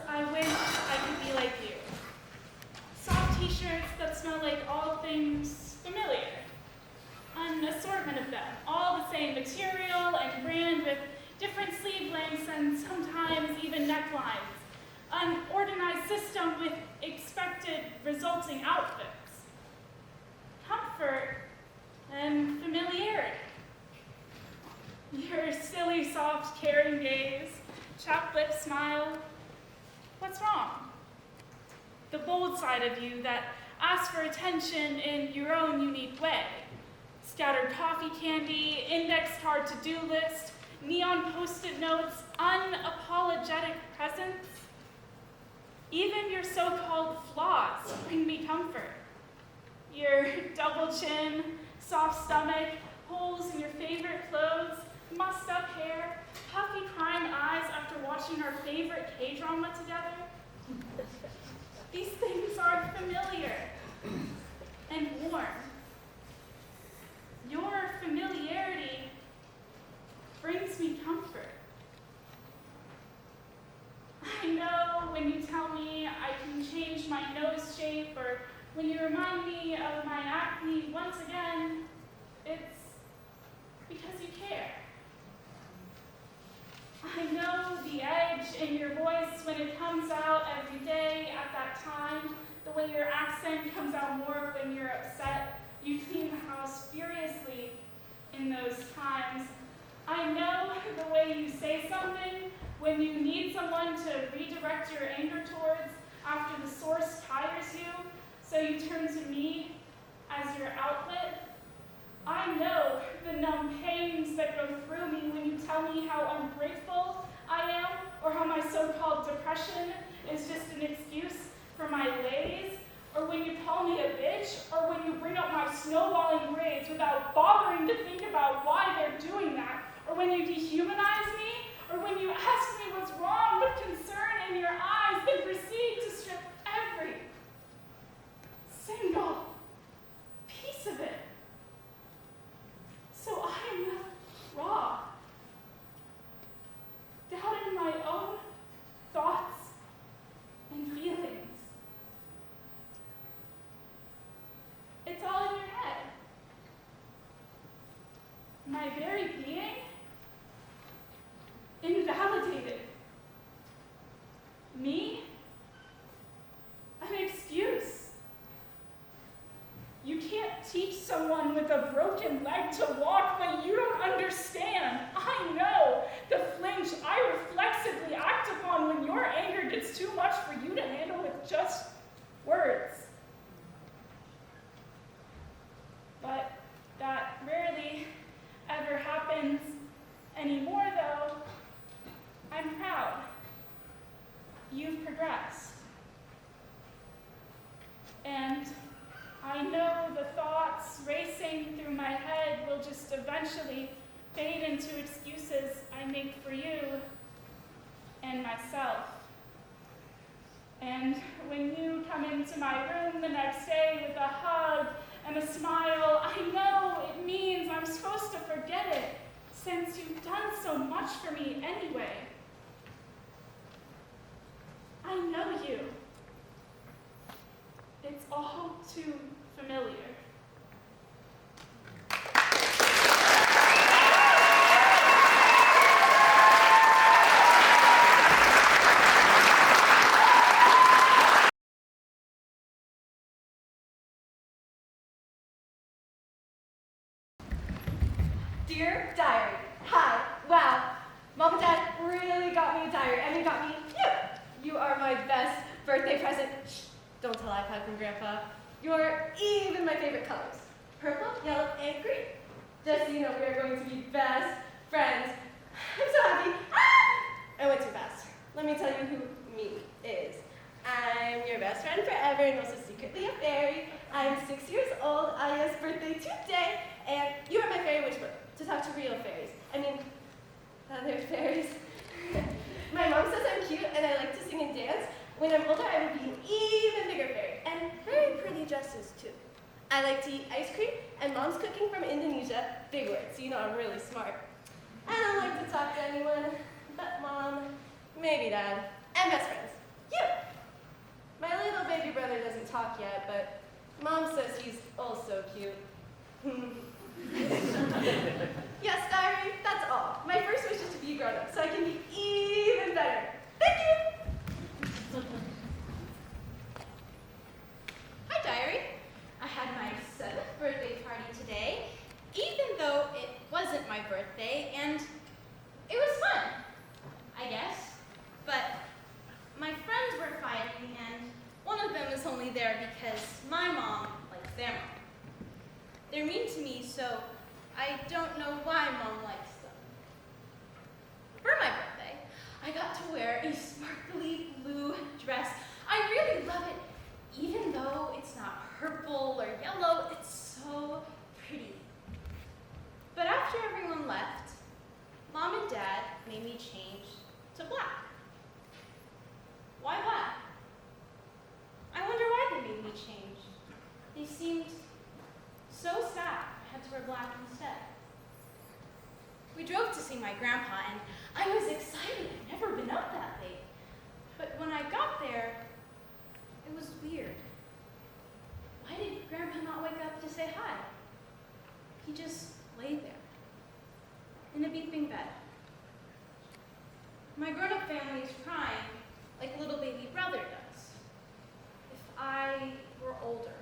I wish I could be like you. material and brand with different sleeve lengths and sometimes even necklines. An organized system with expected resulting outfits. Comfort and familiarity. Your silly, soft, caring gaze, chapped lip smile. What's wrong? The bold side of you that asks for attention in your own unique way. Scattered coffee candy, indexed hard to-do list, neon post-it notes, unapologetic presence. Even your so-called flaws bring me comfort. Your double chin, soft stomach, holes in your favorite clothes, mussed up hair, puffy crying eyes after watching our favorite K-drama together. These things are familiar and warm. Your familiarity brings me comfort. I know when you tell me I can change my nose shape, or when you remind me of my acne once again, it's because you care. I know the edge in your voice when it comes out every day at that time, the way your accent comes out more when you're upset. You clean the house furiously in those times. I know the way you say something when you need someone to redirect your anger towards after the source tires you, so you turn to me as your outlet. I know the numb pains that go through me when you tell me how ungrateful I am, or how my so-called depression is just an excuse for my lays, or when you call me a bitch, or when you bring up my snowballing grades without bothering to think about why they're doing that, or when you dehumanize me, or when you ask me what's wrong with concern in your eyes, then proceed to strip every single piece of it. So I am left raw, doubting my own thoughts and feelings. It's all in your head. My very being invalidated. Me? An excuse. You can't teach someone with a broken leg to walk, but you don't understand. I know the flinch I reflexively act upon when your anger gets too much for you to handle with just words. But that rarely ever happens anymore, though. I'm proud. You've progressed. And I know the thoughts racing through my head will just eventually fade into excuses I make for you and myself. And when you come into my room the next day with a hug and a smile, I know it means I'm supposed to forget it, since you've done so much for me anyway. I know you. It's all too familiar. Dear Diary, hi, wow, Mom and Dad really got me a diary, and you got me you. You are my best birthday present. Shh, don't tell iPad from Grandpa. You're even my favorite colors, purple, yellow, and green. Just so you know, we are going to be best friends. I'm so happy. Ah! I went too fast. Let me tell you who me is. I'm your best friend forever and also secretly a fairy. I'm 6 years old, Aya's birthday today, and you are my fairy whisperer to talk to real fairies. I mean, other fairies. My mom says I'm cute and I like to sing and dance. When I'm older, I will be an even bigger fairy, and very pretty dresses too. I like to eat ice cream, and Mom's cooking from Indonesia. Big words, so you know I'm really smart. I don't like to talk to anyone, but Mom, maybe Dad, and best friends. You! My little baby brother doesn't talk yet, but Mom says he's also cute. Yes, diary, that's all. My first wish is to be a grown-up, so I can be even better. Thank you! Hi, diary. I had my 7th birthday party today, even though it wasn't my birthday, and it was fun, I guess. But my friends were fighting, and one of them is only there because my mom likes their mom. They're mean to me, so I don't know why Mom likes them. For my birthday, I got to wear a sparkly blue dress. I really love it, even though it's not purple or yellow, it's so pretty. But after everyone left, Mom and Dad made me change to black. Why black? I wonder why they made me change. They seemed so sad I had to wear black instead. We drove to see my grandpa, and I was excited. I'd never been up that late. But when I got there, it was weird. Why did Grandpa not wake up to say hi? He just lay there, in a beeping bed. My grown-up family is crying like a little baby brother does. If I were older,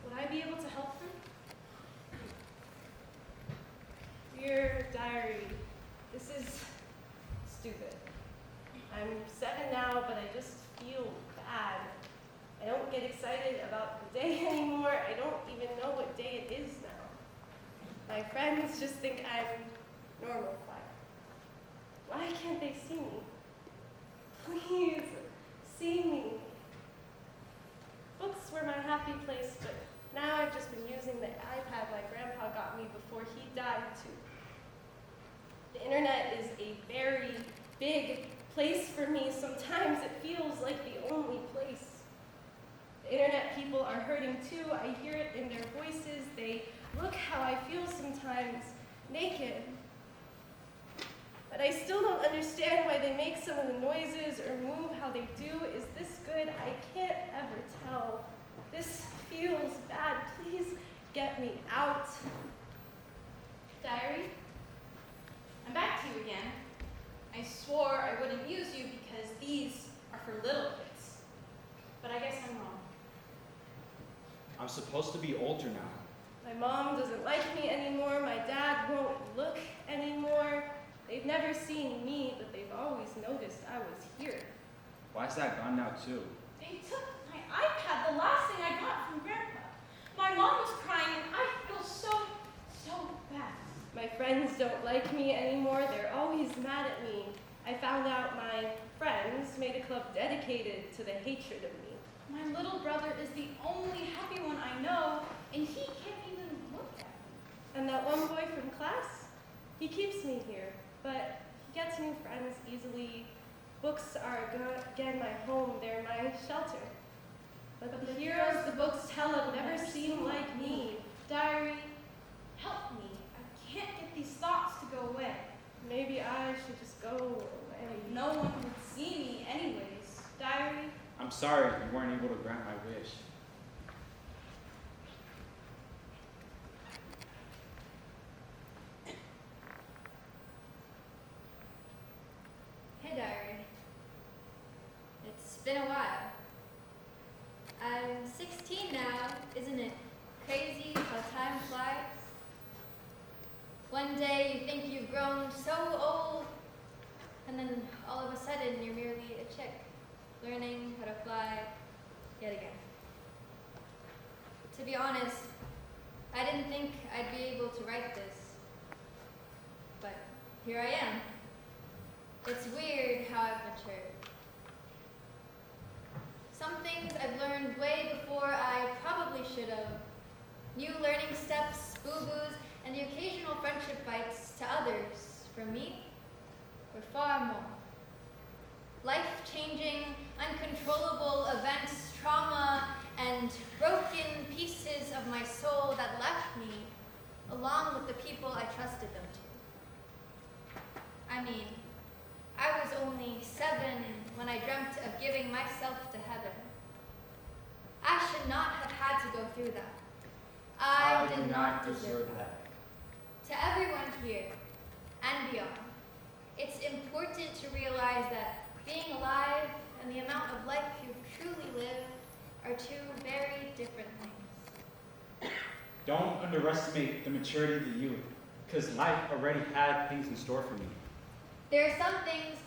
would I be able to help them? Dear diary, this is stupid. I'm 7 now, but I just feel bad. I don't get excited about the day anymore. I don't even know what day it is now. My friends just think I'm normal. Why can't they see me? Please, see me. Books were my happy place, but now I've just been using the iPad my grandpa got me before he died too. The internet is a very big place for me. Sometimes it feels like the only place. The internet people are hurting too. I hear it in their voices. They look how I feel sometimes, naked. But I still don't understand why they make some of the noises or move how they do. Is this good? I can't ever tell. This feels bad. Please get me out. Diary, I'm back to you again. I swore I wouldn't use you because these are for little kids. But I guess I'm wrong. I'm supposed to be older now. My mom doesn't like me anymore. My dad won't look anymore. They've never seen me, but they've always noticed I was here. Why is that gone now too? They took my iPad, the last thing I got from Grandpa. My mom was crying, and I feel so bad. My friends don't like me anymore. They're always mad at me. I found out my friends made a club dedicated to the hatred of me. My little brother is the only happy one I know, and he can't even look at me. And that one boy from class, he keeps me here, but he gets new friends easily. Books are again my home. They're my shelter. But the heroes the books tell of never seem like me. Diary, help me. I can't get these thoughts to go away. Maybe I should just go away. No one would see me anyways. Diary, I'm sorry you weren't able to grant my wish. Hey, diary. It's been a while. I'm 16 now, isn't it crazy how time flies? One day you think you've grown so old, and then all of a sudden you're merely a chick, learning how to fly yet again. To be honest, I didn't think I'd be able to write this, but here I am. It's weird how I've matured. Some things I've learned way before I probably should have. New learning steps, boo-boos, and the occasional friendship bites to others, for me, were far more. Life-changing, uncontrollable events, trauma, and broken pieces of my soul that left me, along with the people I trusted them to. I mean, I was only 7 when I dreamt of giving myself to heaven. I should not have had to go through that. I did not deserve that. To everyone here and beyond, it's important to realize that being alive and the amount of life you truly live are two very different things. Don't underestimate the maturity of the youth, because life already had things in store for me. There are some things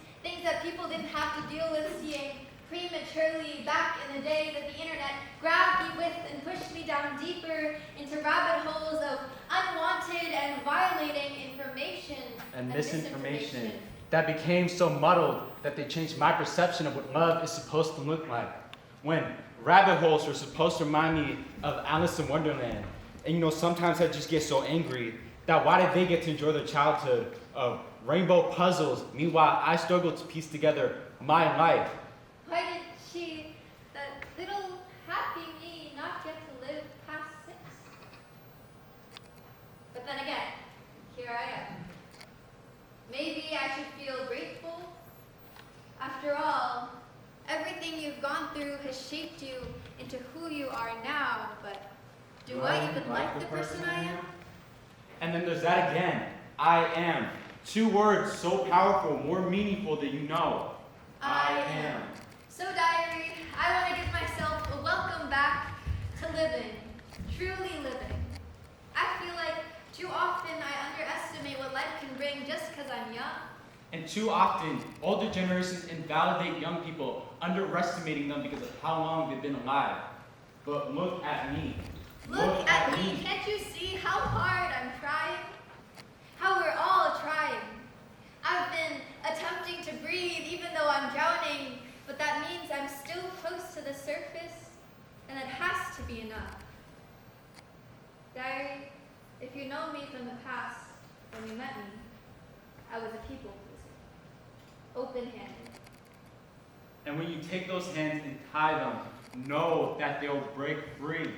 that people didn't have to deal with seeing prematurely back in the day that the internet grabbed me with and pushed me down deeper into rabbit holes of unwanted and violating information And misinformation that became so muddled that they changed my perception of what love is supposed to look like. When rabbit holes were supposed to remind me of Alice in Wonderland. And sometimes I just get so angry that why did they get to enjoy their childhood of rainbow puzzles? Meanwhile, I struggle to piece together my life. Why did she, that little happy me, not get to live past 6? But then again, here I am. Maybe I should feel grateful. After all, everything you've gone through has shaped you into who you are now, but do I even like the person I am? And then there's that again. I am. 2 words so powerful, more meaningful than you know. I am. So, diary, I want to give myself a welcome back to living, truly living. I feel like too often I underestimate what life can bring just because I'm young. And too often, older generations invalidate young people, underestimating them because of how long they've been alive. But look at me. Look at me. Can't you see how hard I'm trying? How we're all trying. I've been attempting to breathe even though I'm drowning, but that means I'm still close to the surface, and that has to be enough. Diary, if you know me from the past, when you met me, I was a people pleaser, open-handed. And when you take those hands and tie them, know that they'll break free.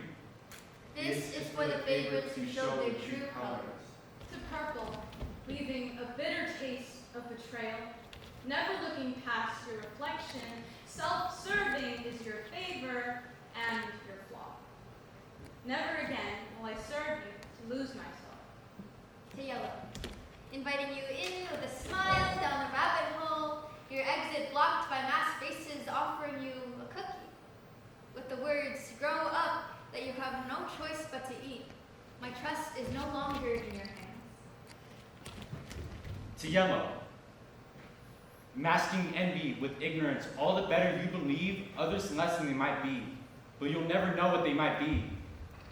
This is for the favorites who show their true colors. To purple, leaving a bitter taste of betrayal, never looking past your reflection, self-serving is your favor and your flaw. Never again will I serve you to lose myself. To yellow, inviting you in with a smile down the rabbit hole, your exit blocked by mass faces offering you a cookie, with the words, grow up, that you have no choice but to eat. My trust is no longer in your hands. To yellow, masking envy with ignorance, all the better you believe, others less than they might be. But you'll never know what they might be.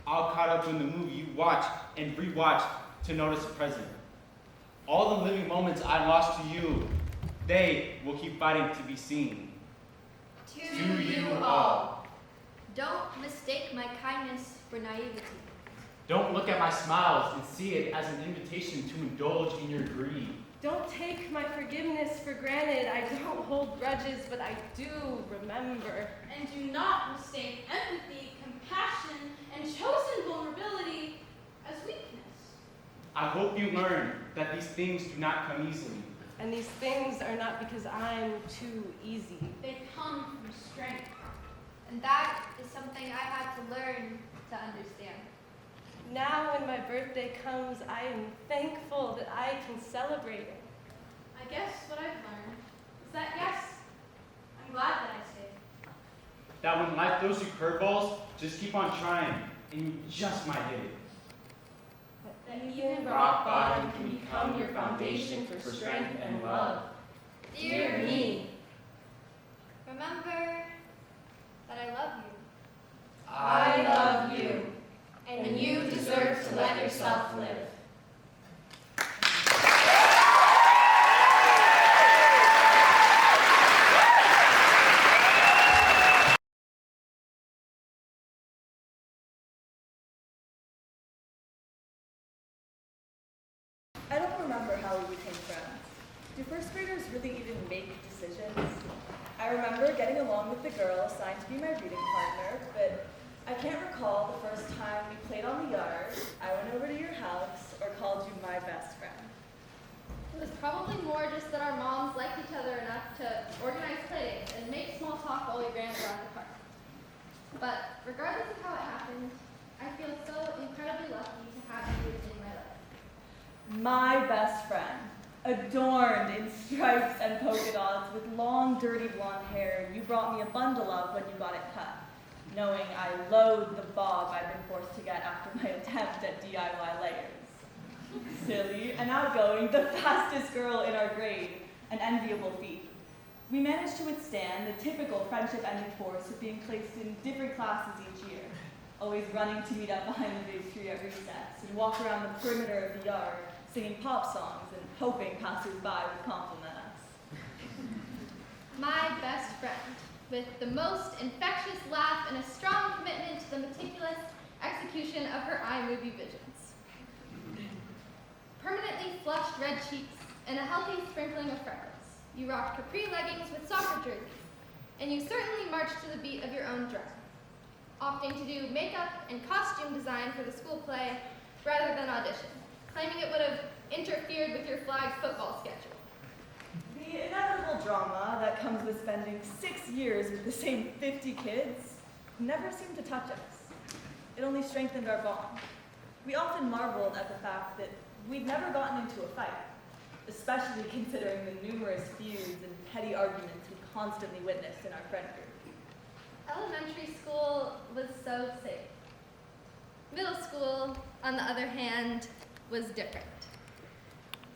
All caught up in the movie you watch and rewatch to notice the present. All the living moments I lost to you, they will keep fighting to be seen. To you all. Don't mistake my kindness for naivety. Don't look at my smiles and see it as an invitation to indulge in your greed. Don't take my forgiveness for granted. I don't hold grudges, but I do remember. And do not mistake empathy, compassion, and chosen vulnerability as weakness. I hope you learn that these things do not come easily. And these things are not because I'm too easy. They come from strength. And that is something I had to learn to understand. Now when my birthday comes, I am thankful that I can celebrate it. I guess what I've learned is that yes, I'm glad that I stayed. That when life throws you curveballs, just keep on trying, and you just might hit it. That even rock bottom can become your foundation for strength and love. Dear me, remember that I love you. I love you. And you deserve to let yourself live. I don't remember how we became friends. Do first graders really even make decisions? I remember getting along with the girl assigned to be my reading partner, but I can't recall the first time we played on the yard, I went over to your house, or called you my best friend. It was probably more just that our moms liked each other enough to organize playdates and make small talk while we ran around the park. But regardless of how it happened, I feel so incredibly lucky to have you in my life. My best friend, adorned in stripes and polka dots with long, dirty blonde hair you brought me a bundle of when you got it cut, knowing I loathed the bob I'd been forced to get after my attempt at DIY layers. Silly and outgoing, the fastest girl in our grade, an enviable feat. We managed to withstand the typical friendship-ending force of being placed in different classes each year, always running to meet up behind the big tree at recess and walk around the perimeter of the yard, singing pop songs and hoping passers-by would compliment us. My best friend, with the most infectious laugh and a strong commitment to the meticulous execution of her iMovie visions. Permanently flushed red cheeks and a healthy sprinkling of freckles. You rocked capri leggings with soccer jerseys, and you certainly marched to the beat of your own drum, opting to do makeup and costume design for the school play rather than audition, claiming it would have interfered with your flag's football schedule. The inevitable drama that comes with spending 6 years with the same 50 kids never seemed to touch us. It only strengthened our bond. We often marveled at the fact that we'd never gotten into a fight, especially considering the numerous feuds and petty arguments we constantly witnessed in our friend group. Elementary school was so safe. Middle school, on the other hand, was different.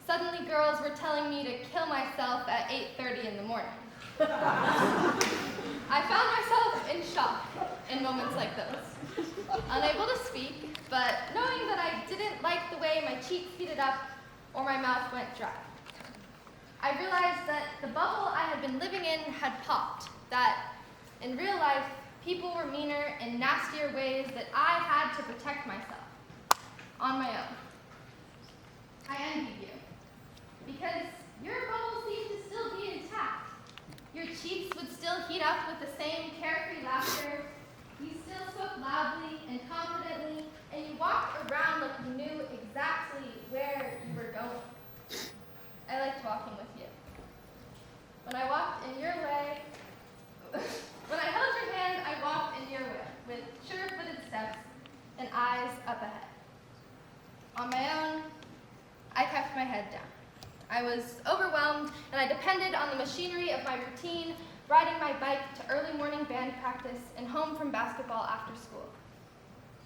Suddenly girls were telling me to kill myself at 8:30 in the morning. I found myself in shock in moments like those, unable to speak, but knowing that I didn't like the way my cheeks heated up or my mouth went dry. I realized that the bubble I had been living in had popped, that in real life, people were meaner in nastier ways that I had to protect myself on my own. I envied you, because your bubble seemed to still be intact. Your cheeks would still heat up with the same carefree laughter. You still spoke loudly and confidently, and you walked around like you knew exactly where you were going. I liked walking with you. When I walked in your way, when I held your hand, I walked in your way, with sure-footed steps and eyes up ahead. On my own, I kept my head down. I was overwhelmed, and I depended on the machinery of my routine, riding my bike to early morning band practice and home from basketball after school.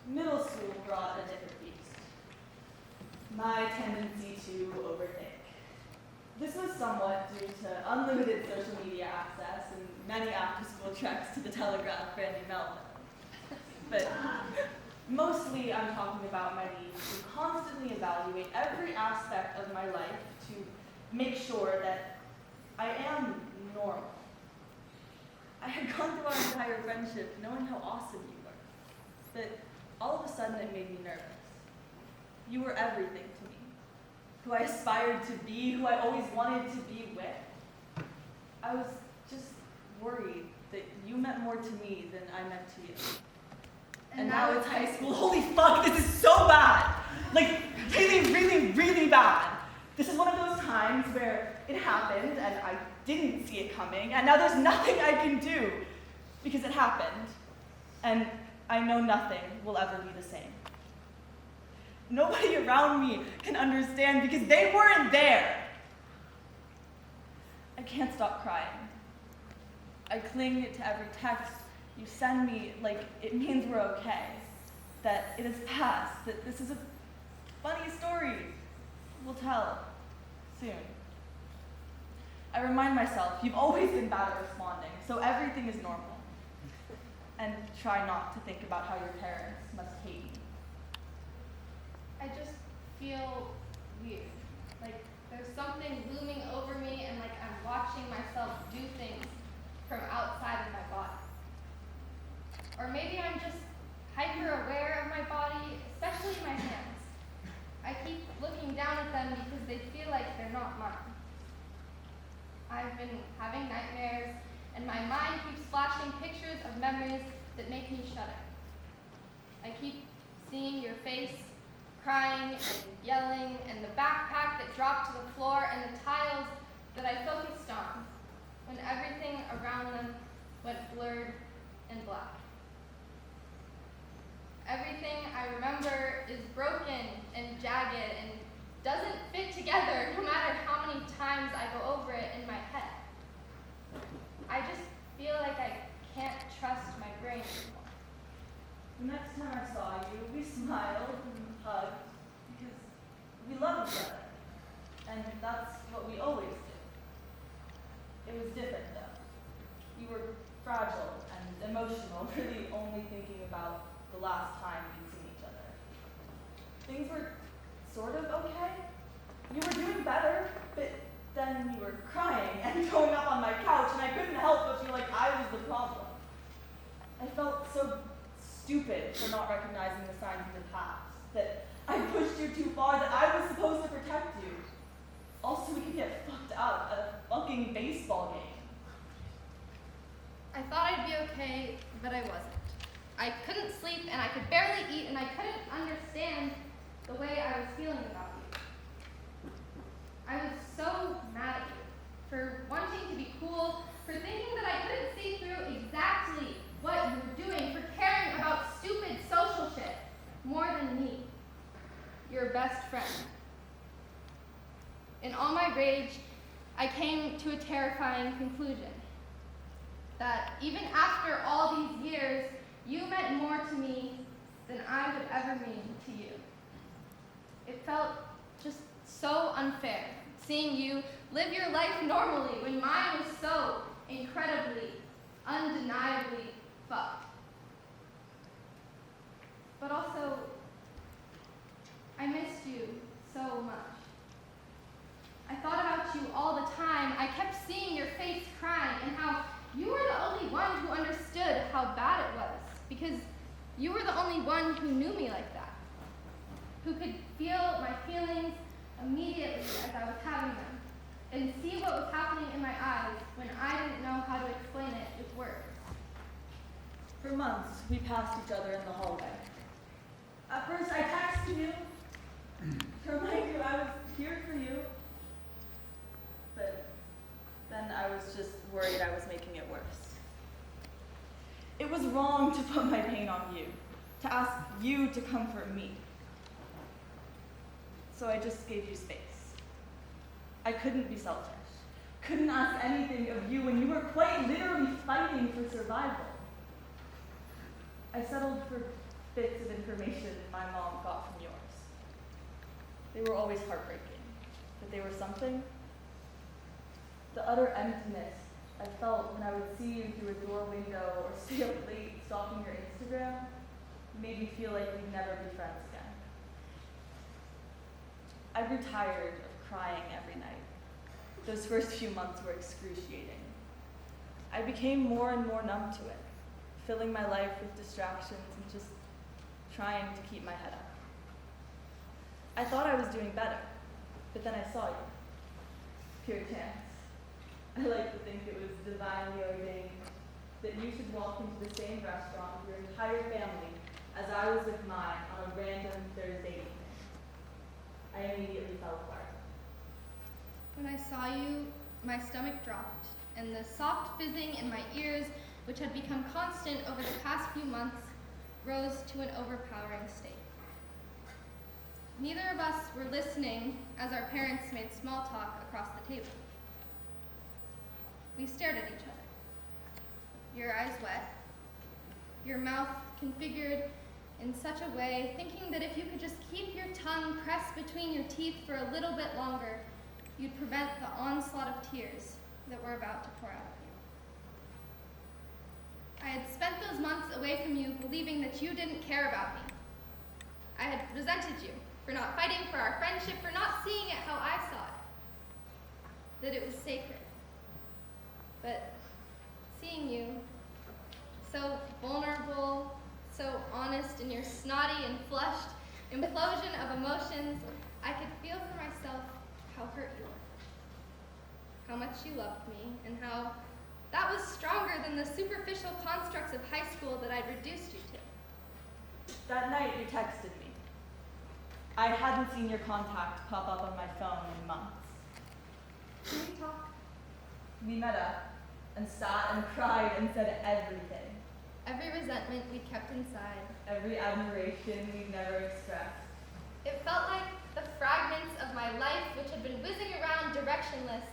Middle school brought a different beast. My tendency to overthink. This was somewhat due to unlimited social media access and many after-school treks to the Telegraph for Andy Meilin. But mostly I'm talking about my need to constantly evaluate every aspect of my life to make sure that I am normal. I had gone through our entire friendship knowing how awesome you were, but all of a sudden it made me nervous. You were everything to me, who I aspired to be, who I always wanted to be with. I was just worried that you meant more to me than I meant to you. And now it's high school. Holy fuck, this is so bad! Like, really, really, really bad. This is one of those times where it happened and I didn't see it coming, and now there's nothing I can do because it happened. And I know nothing will ever be the same. Nobody around me can understand because they weren't there. I can't stop crying. I cling to every text you send me like it means we're okay, that it has passed, that this is a funny story we'll tell soon. I remind myself, you've always been bad at responding, so everything is normal. And try not to think about how your parents must hate you. I just feel weird. Like there's something looming over me and like I'm watching myself do things from outside of my body. Or maybe I'm just hyper aware of my body, especially my hands. I keep looking down at them because they feel like they're not mine. I've been having nightmares, and my mind keeps flashing pictures of memories that make me shudder. I keep seeing your face, crying and yelling, and the backpack that dropped to the floor, and the tiles that I focused on, when everything around them went blurred and black. Everything I remember is broken and jagged and doesn't fit together no matter how many times I go over it in my head. I just feel like I can't trust my brain anymore. The next time I saw you, we smiled and hugged because we love each other. And that's what we always do. It was different though. You were fragile and emotional, really only thinking about the last time you'd seen each other. Things were sort of okay. You were doing better, but then you were crying and going up on my couch, and I couldn't help but feel like I was the problem. I felt so stupid for not recognizing the signs of the past, that I pushed you too far, that I was supposed to protect you. Also, we could get fucked up at a fucking baseball game. I thought I'd be okay, but I wasn't. I couldn't sleep and I could barely eat and I couldn't understand the way I was feeling about you. I was so mad at you for wanting to be cool, for thinking that I couldn't see through exactly what you were doing, for caring about stupid social shit more than me, your best friend. In all my rage, I came to a terrifying conclusion. That even after all these years, you meant more to me than I would ever mean to you. It felt just so unfair, seeing you live your life normally when mine was so incredibly, undeniably fucked. But also, I missed you so much. I thought about you all the time. I kept seeing your face crying and how you were the only one who understood how bad it was, because you were the only one who knew me like that, who could feel my feelings immediately as I was having them, and see what was happening in my eyes when I didn't know how to explain it with words. For months, we passed each other in the hallway. At first, I texted you to remind you I was here for you, but then I was just worried I was making it worse. It was wrong to put my pain on you, to ask you to comfort me. So I just gave you space. I couldn't be selfish, couldn't ask anything of you when you were quite literally fighting for survival. I settled for bits of information my mom got from yours. They were always heartbreaking, but they were something. The utter emptiness I felt when I would see you through a door window or stay up late stalking your Instagram made me feel like we'd never be friends again. I grew tired of crying every night. Those first few months were excruciating. I became more and more numb to it, filling my life with distractions and just trying to keep my head up. I thought I was doing better, but then I saw you. Pure chance. I like to think it was divinely ordained that you should walk into the same restaurant with your entire family as I was with mine on a random Thursday evening. I immediately fell apart. When I saw you, my stomach dropped, and the soft fizzing in my ears, which had become constant over the past few months, rose to an overpowering state. Neither of us were listening as our parents made small talk across the table. We stared at each other, your eyes wet, your mouth configured in such a way, thinking that if you could just keep your tongue pressed between your teeth for a little bit longer, you'd prevent the onslaught of tears that were about to pour out of you. I had spent those months away from you believing that you didn't care about me. I had resented you for not fighting for our friendship, for not seeing it how I saw it, that it was sacred. But seeing you, so vulnerable, so honest in your snotty and flushed implosion of emotions, I could feel for myself how hurt you were, how much you loved me, and how that was stronger than the superficial constructs of high school that I'd reduced you to. That night you texted me. I hadn't seen your contact pop up on my phone in months. Can we talk? We met up and sat and cried and said everything. Every resentment we kept inside. Every admiration we'd never expressed. It felt like the fragments of my life, which had been whizzing around directionless,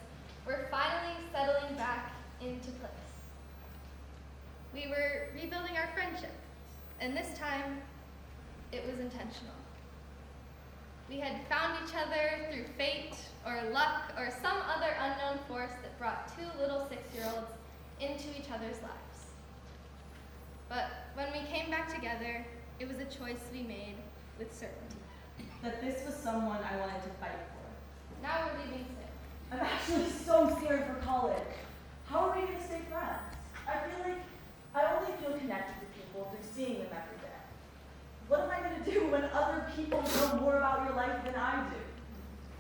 were finally settling back into place. We were rebuilding our friendship, and this time, it was intentional. We had found each other through fate, or luck, or some other unknown force that brought two little 6-year-olds into each other's lives. But when we came back together, it was a choice we made with certainty. That this was someone I wanted to fight for. Now we're leaving soon. I'm actually so scared for college. How are we going to stay friends? I feel like I only feel connected to people through seeing them every day. What am I going to do when other people know more about your life than I do?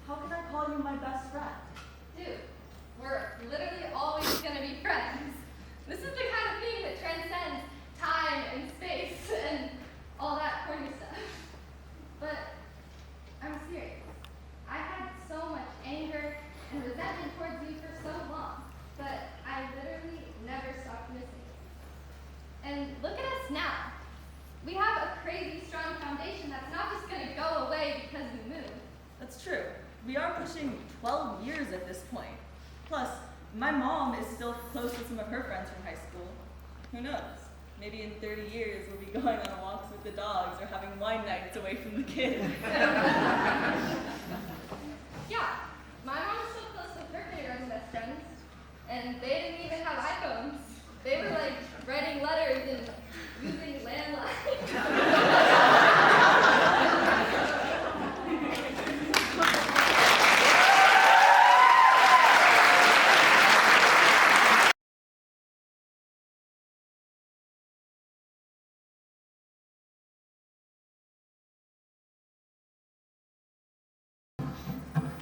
How can I call you my best friend? Dude, we're literally always gonna be friends. This is the kind of thing that transcends time and space and all that corny stuff. But I'm serious. I had so much anger and resentment towards you for so long, but I literally never stopped missing you. And look at us now. We have a crazy strong foundation that's not just gonna go away because we moved. That's true. We are pushing 12 years at this point. Plus, my mom is still close with some of her friends from high school. Who knows? Maybe in 30 years we'll be going on walks with the dogs or having wine nights away from the kids. Yeah, my mom's still close with her kindergarten best friends, and they didn't even have iPhones. They were like writing letters and using landlines.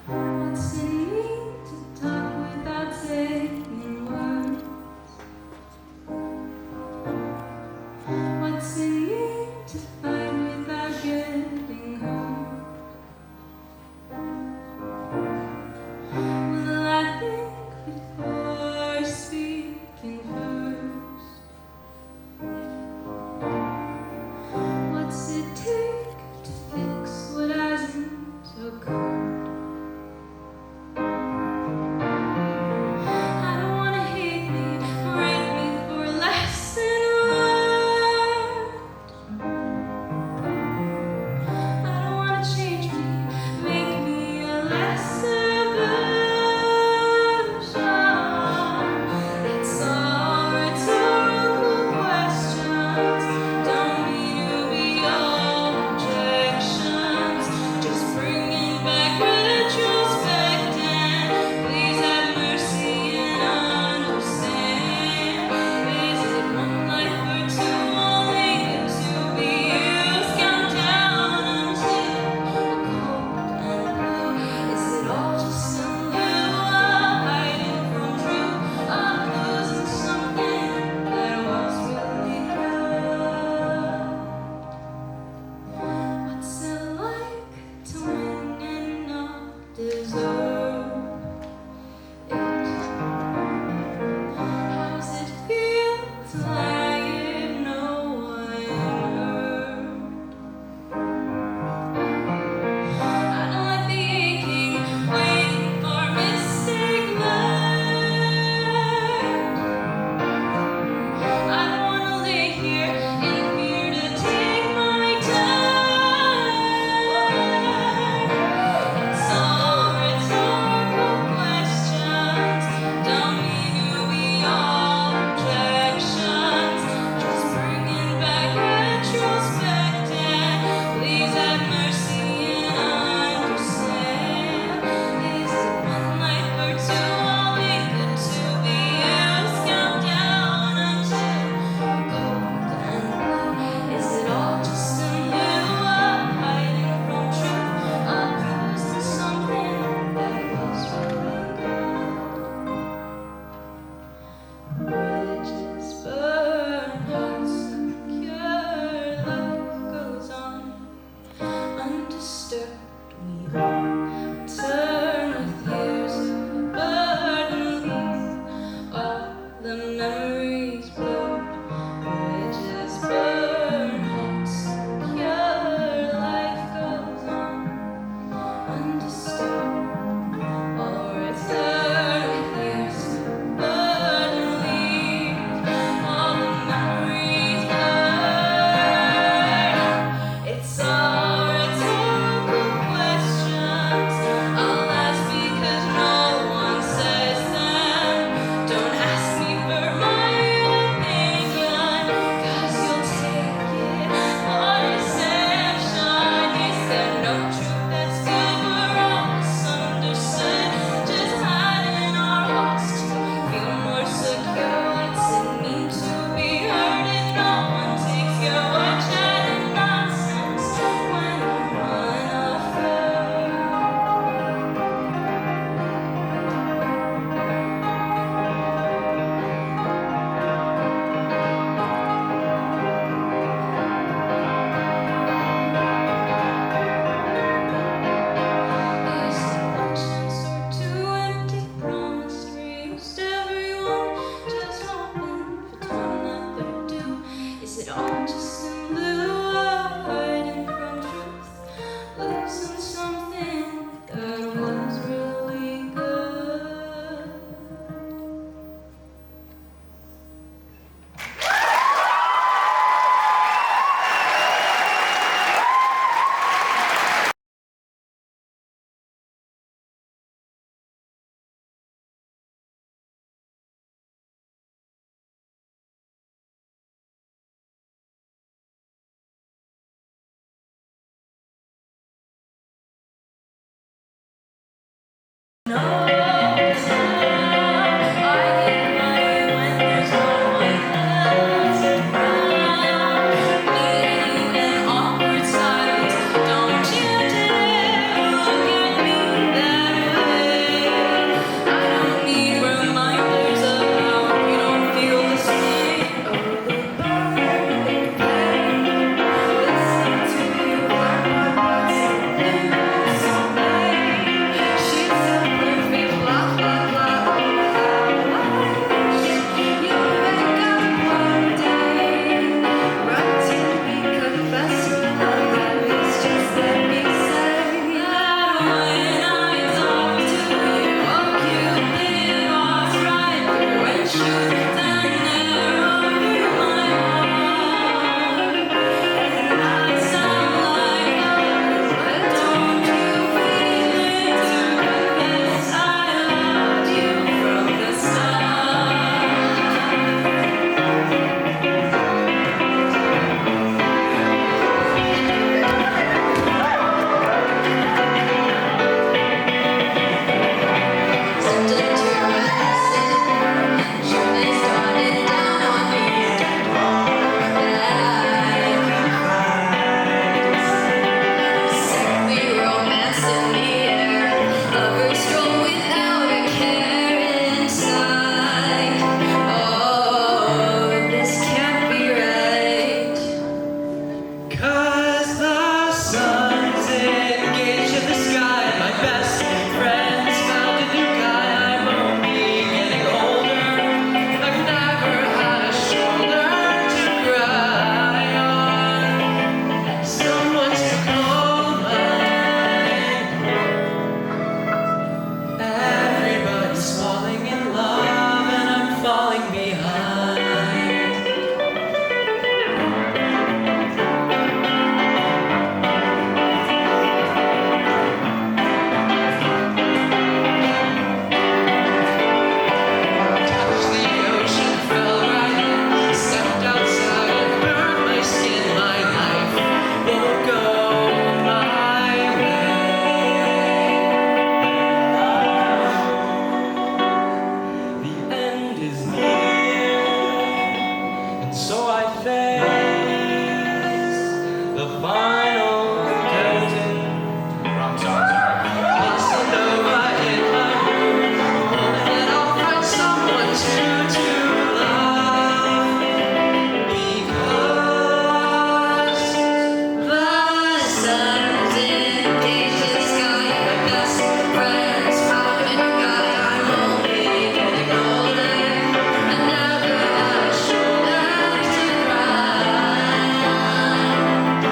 What's in me to talk without saying words? Conscious and blue, hiding from truth, losing something that was really good.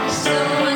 Someone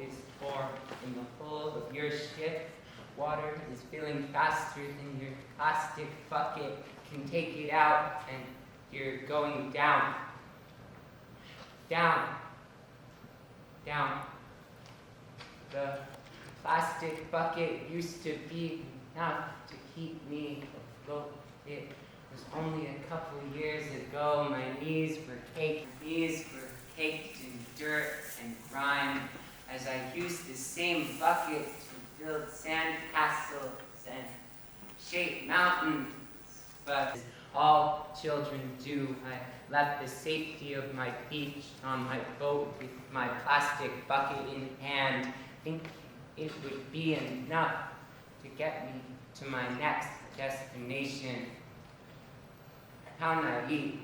is for in the hull of your ship. Water is filling faster than your plastic bucket can take it out, and you're going down. Down. Down. The plastic bucket used to be enough to keep me afloat. It was only a couple years ago my knees were caked. Knees were caked in dirt and grime as I used the same bucket to build sand castles and shape mountains. But as all children do, I left the safety of my beach on my boat with my plastic bucket in hand, thinking it would be enough to get me to my next destination. How naive.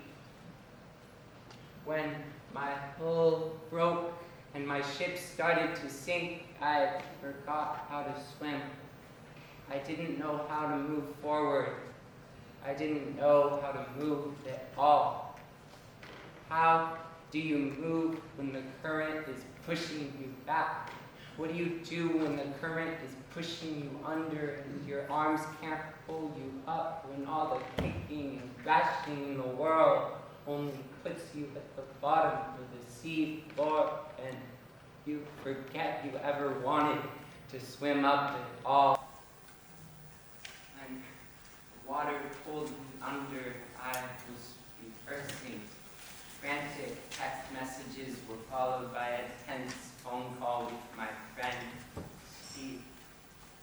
When my hull broke and my ship started to sink, I forgot how to swim. I didn't know how to move forward. I didn't know how to move at all. How do you move when the current is pushing you back? What do you do when the current is pushing you under and your arms can't pull you up, when all the kicking and thrashing in the world only puts you at the bottom of the sea floor and you forget you ever wanted to swim up at all? When the water pulled me under, I was rehearsing. Frantic text messages were followed by a tense phone call with my friend. He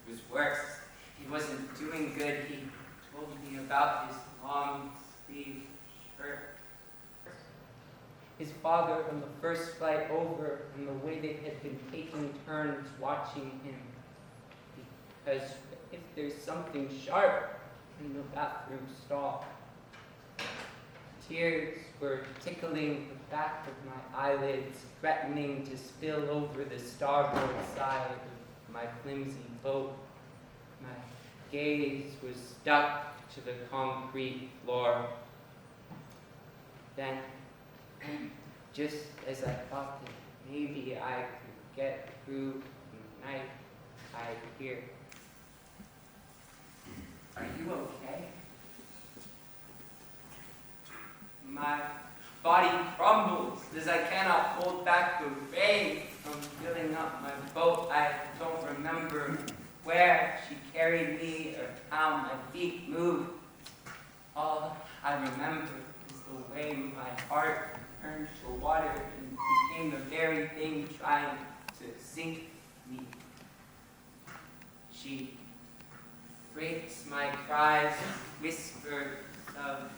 was worse. He wasn't doing good. He told me about his long sleeve shirt. His father on the first flight over, and the way they had been taking turns watching him. Because if there's something sharp in the bathroom stall. Tears were tickling the back of my eyelids, threatening to spill over the starboard side of my flimsy boat. My gaze was stuck to the concrete floor. Then, just as I thought that maybe I could get through the night, I hear, "Are you okay?" My body crumbles as I cannot hold back the rain from filling up my boat. I don't remember where she carried me or how my feet moved. All I remember is the way my heart turned to water and became the very thing trying to sink me. She breaks my cries, whispers of,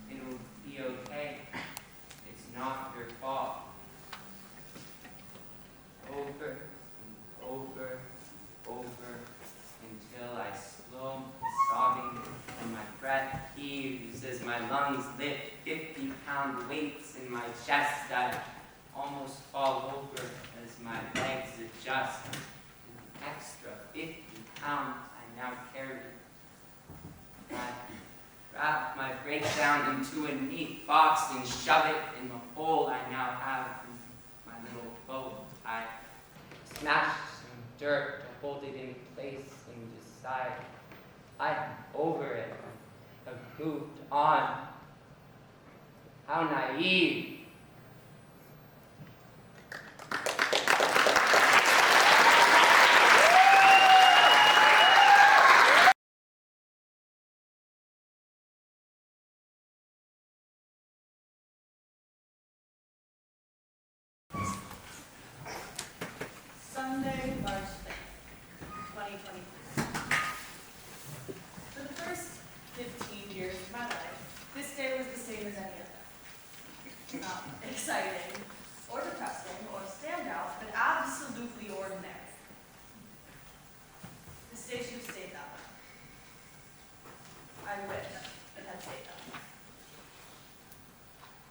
"It'll be okay. It's not your fault." Over and over, over, until I slow sobbing and my breath heaves as my lungs lift 50-pound weights in my chest. I almost fall over as my legs adjust. An extra 50 pounds I now carry. I wrap my breakdown into a neat box and shove it in the hole I now have in my little boat. I smash some dirt to hold it in place and decide I'm over it. I've moved on. How naive. Sunday, March 5th, 2023. For the first 15 years of my life, this day was the same as any other. Not exciting, or depressing, or standout, but absolutely ordinary. This day should have stayed that way. I wish it had stayed that way.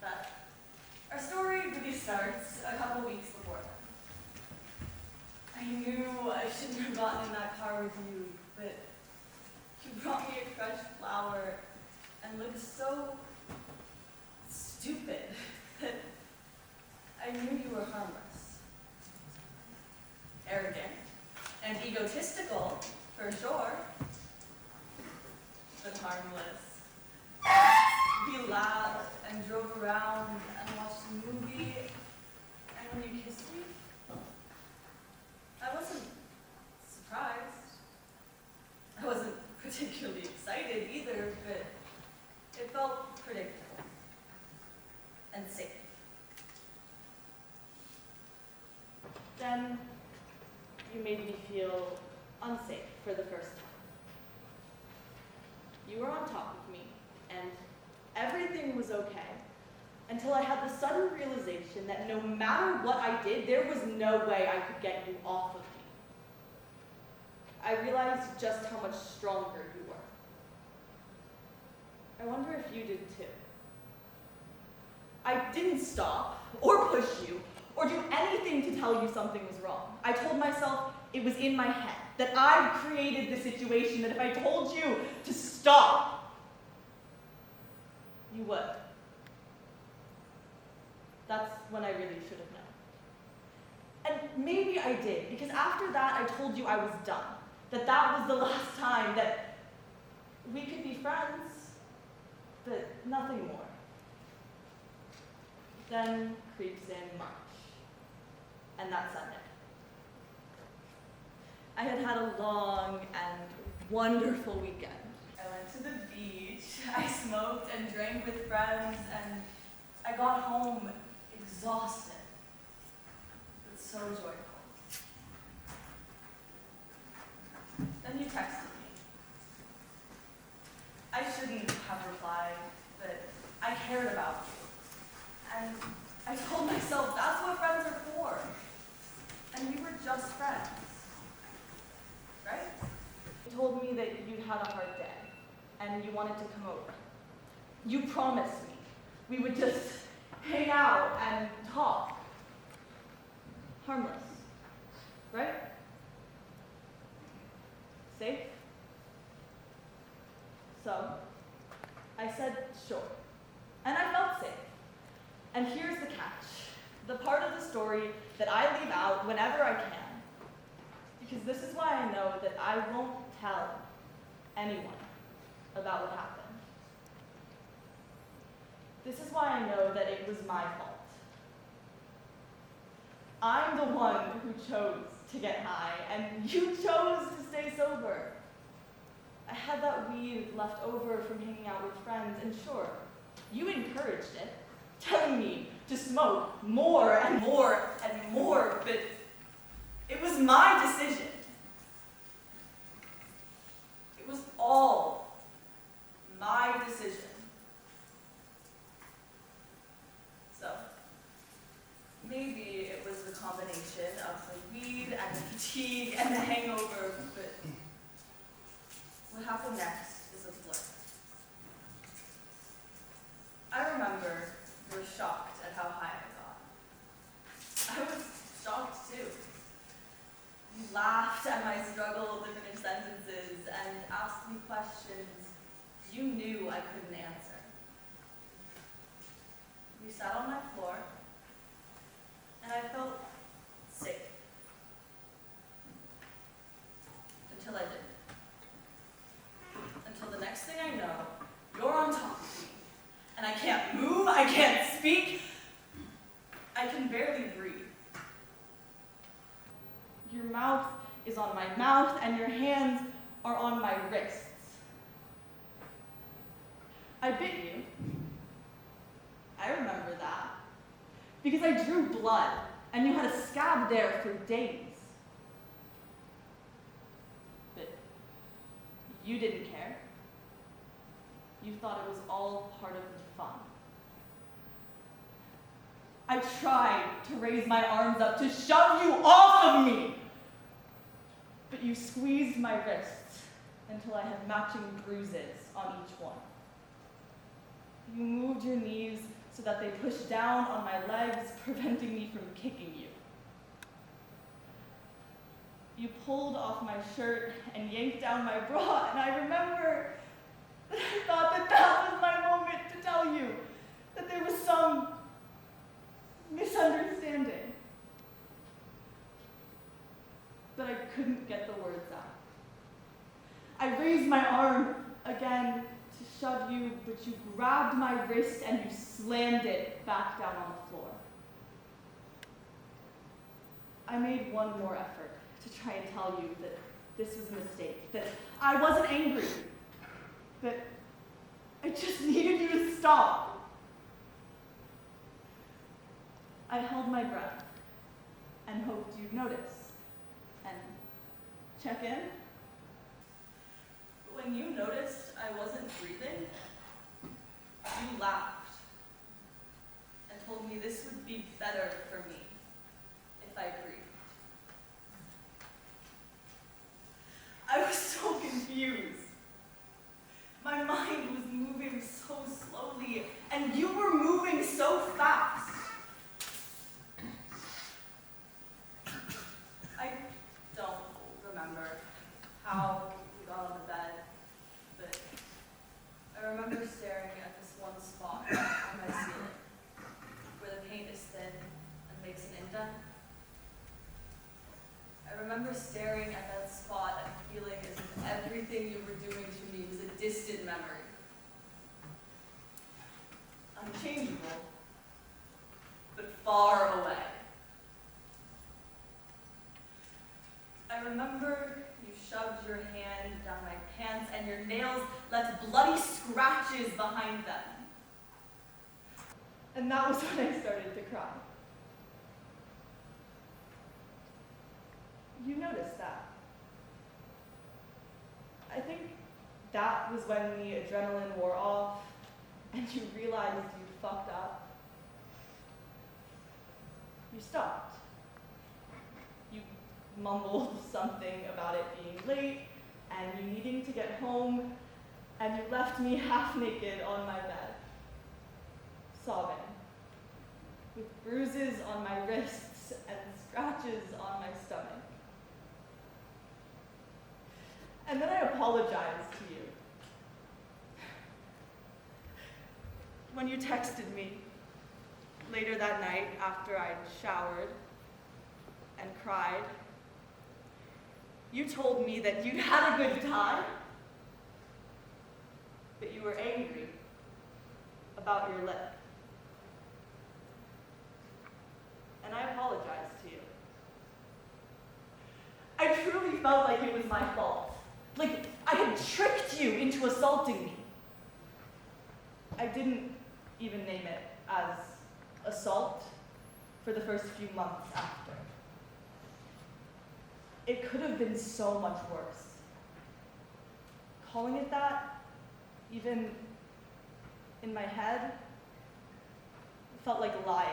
But our story really starts a couple weeks before that. I knew I shouldn't have gotten in that car with you, but you brought me a crushed flower and looked so stupid that I knew you were harmless. arrogant, and egotistical, for sure, but harmless. We laughed and drove around and watched a movie, and when you kissed me, I wasn't surprised. I wasn't particularly excited either, but it felt predictable and safe. Then you made me feel unsafe for the first time. You were on top of me, and everything was okay, until I had the sudden realization that no matter what I did, there was no way I could get you off of me. I realized just how much stronger you were. I wonder if you did too. I didn't stop, or push you, or do anything to tell you something was wrong. I told myself it was in my head, that I created the situation, that if I told you to stop, you would. That's when I really should have known. And maybe I did, because after that I told you I was done, that was the last time that we could be friends, but nothing more. Then creeps in March, and that Sunday. I had had a long and wonderful weekend. I went to the beach, I smoked and drank with friends, and I got home exhausted, but so joyful. Then you texted me. I shouldn't have replied, but I cared about you. And I told myself that's what friends are for. And we were just friends. Right? You told me that you'd had a hard day, and you wanted to come over. You promised me we would just hang out and talk. Harmless. Right? Safe? So, I said sure. And I felt safe. And here's the catch. The part of the story that I leave out whenever I can. Because this is why I know that I won't tell anyone about what happened. This is why I know that it was my fault. I'm the one who chose to get high, and you chose to stay sober. I had that weed left over from hanging out with friends, and sure, you encouraged it, telling me to smoke more and more and more, but it was my decision. It was all my decision. So, maybe it was the combination of the weed and the fatigue and the hangover, but what happened next is a blur. I remember you were shocked at how high I got. I was shocked too. You laughed at my struggle to finish sentences and asked me questions you knew I couldn't answer. You sat on my floor, and I felt safe. Until I didn't. Until the next thing I know, you're on top of me. And I can't move, I can't speak, I can barely breathe. Your mouth is on my mouth, and your hands are on my wrists. I bit you. I remember that. Because I drew blood, and you had a scab there for days. But you didn't care. You thought it was all part of the fun. I tried to raise my arms up to shove you off of me, but you squeezed my wrists until I had matching bruises on each one. You moved your knees so that they pushed down on my legs, preventing me from kicking you. You pulled off my shirt and yanked down my bra, and I remember that I thought that was my moment to tell you that there was some misunderstanding. but I couldn't get the words out. I raised my arm again to shove you, but you grabbed my wrist and you slammed it back down on the floor. I made one more effort to try and tell you that this was a mistake, that I wasn't angry, that I just needed you to stop. I held my breath and hoped you'd notice and check in. But when you noticed I wasn't breathing, you laughed and told me this would be better for me if I breathed. I was so confused. My mind was moving so slowly, and you were moving so fast. I don't remember how we got on the bed, but I remember staring at this one spot on my ceiling, where the paint is thin and makes an indent. I remember staring at that spot and feeling as if everything you were doing to me was a distant memory. Unchangeable, but far away. I remember you shoved your hand down my pants and your nails left bloody scratches behind them. And that was when I started to cry. You noticed that. I think that was when the adrenaline wore off and you realized you fucked up. You stopped. You mumbled something about it being late and you needing to get home, and you left me half naked on my bed, sobbing, with bruises on my wrists and scratches on my stomach. And then I apologized to you. When you texted me later that night after I'd showered and cried, you told me that you'd had a good time, but you were angry about your lip. And I apologized to you. I truly felt like it was my fault. Like I had tricked you into assaulting me. I didn't even name it as assault for the first few months after. It could have been so much worse. Calling it that, even in my head, felt like lying.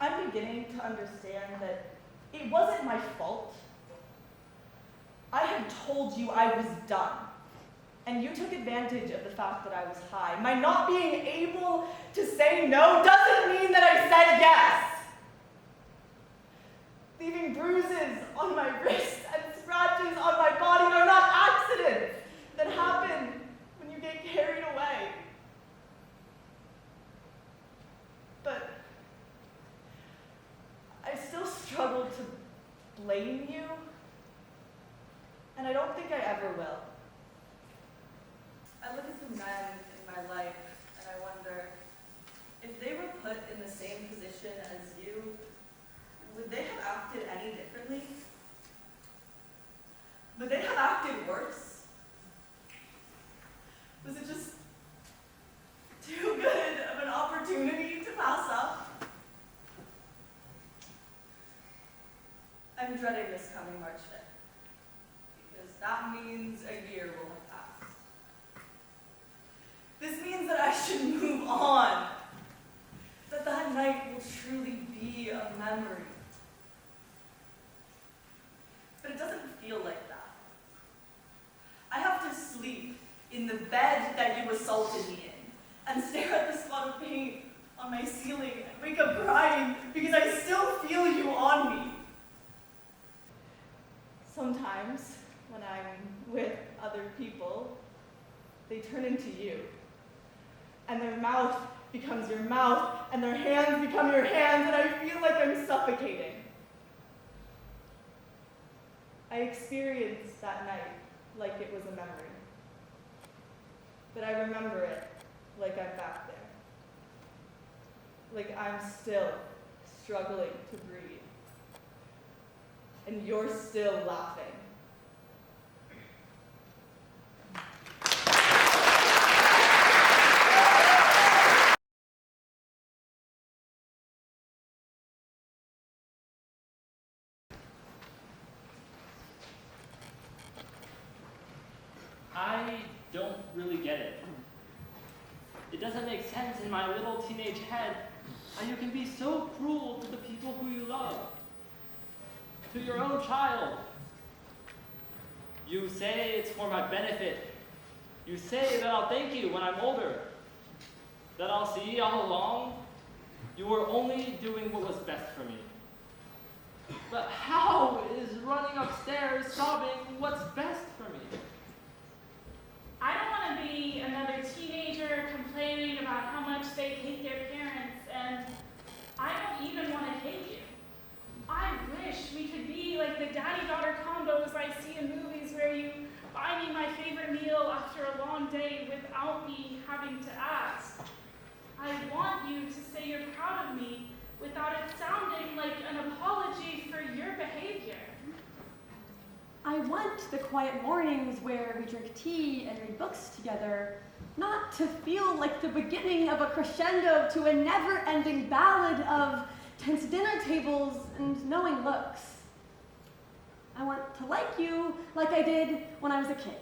I'm beginning to understand that it wasn't my fault. I had told you I was done, and you took advantage of the fact that I was high. My not being able to say no doesn't mean that I said yes. Leaving bruises on my wrists and scratches on my body are not accidents that happen when you get carried away. But I still struggle to blame you, and I don't think I ever will. I look at the men in my life and I wonder, if they were put in the same position as you, would they have acted any differently? Would they have acted worse? Was it just too good of an opportunity to pass up? I'm dreading this coming March 5th, because that means a year will have passed. This means that I should move on, that night will truly be a memory. But it doesn't feel like that. I have to sleep in the bed that you assaulted me in, and stare at the spot of paint on my ceiling and wake up crying because I still feel you on me. Sometimes, when I'm with other people, they turn into you, and their mouth becomes your mouth, and their hands become your hands, and I feel like I'm suffocating. I experienced that night like it was a memory. But I remember it like I'm back there. Like I'm still struggling to breathe. And you're still laughing. I don't really get it. It doesn't make sense in my little teenage head how you can be so cruel to the people who you love, to your own child. You say it's for my benefit. You say that I'll thank you when I'm older, that I'll see all along you were only doing what was best for me. But how is running upstairs sobbing what's best for me? I don't want to be another teenager complaining about how much they hate their parents, and I don't even want to hate you. I wish we could be like the daddy-daughter combos I see in movies where you buy me my favorite meal after a long day without me having to ask. I want you to say you're proud of me without it sounding like an apology for your behavior. I want the quiet mornings where we drink tea and read books together, not to feel like the beginning of a crescendo to a never-ending ballad of tense dinner tables and knowing looks. I want to like you like I did when I was a kid.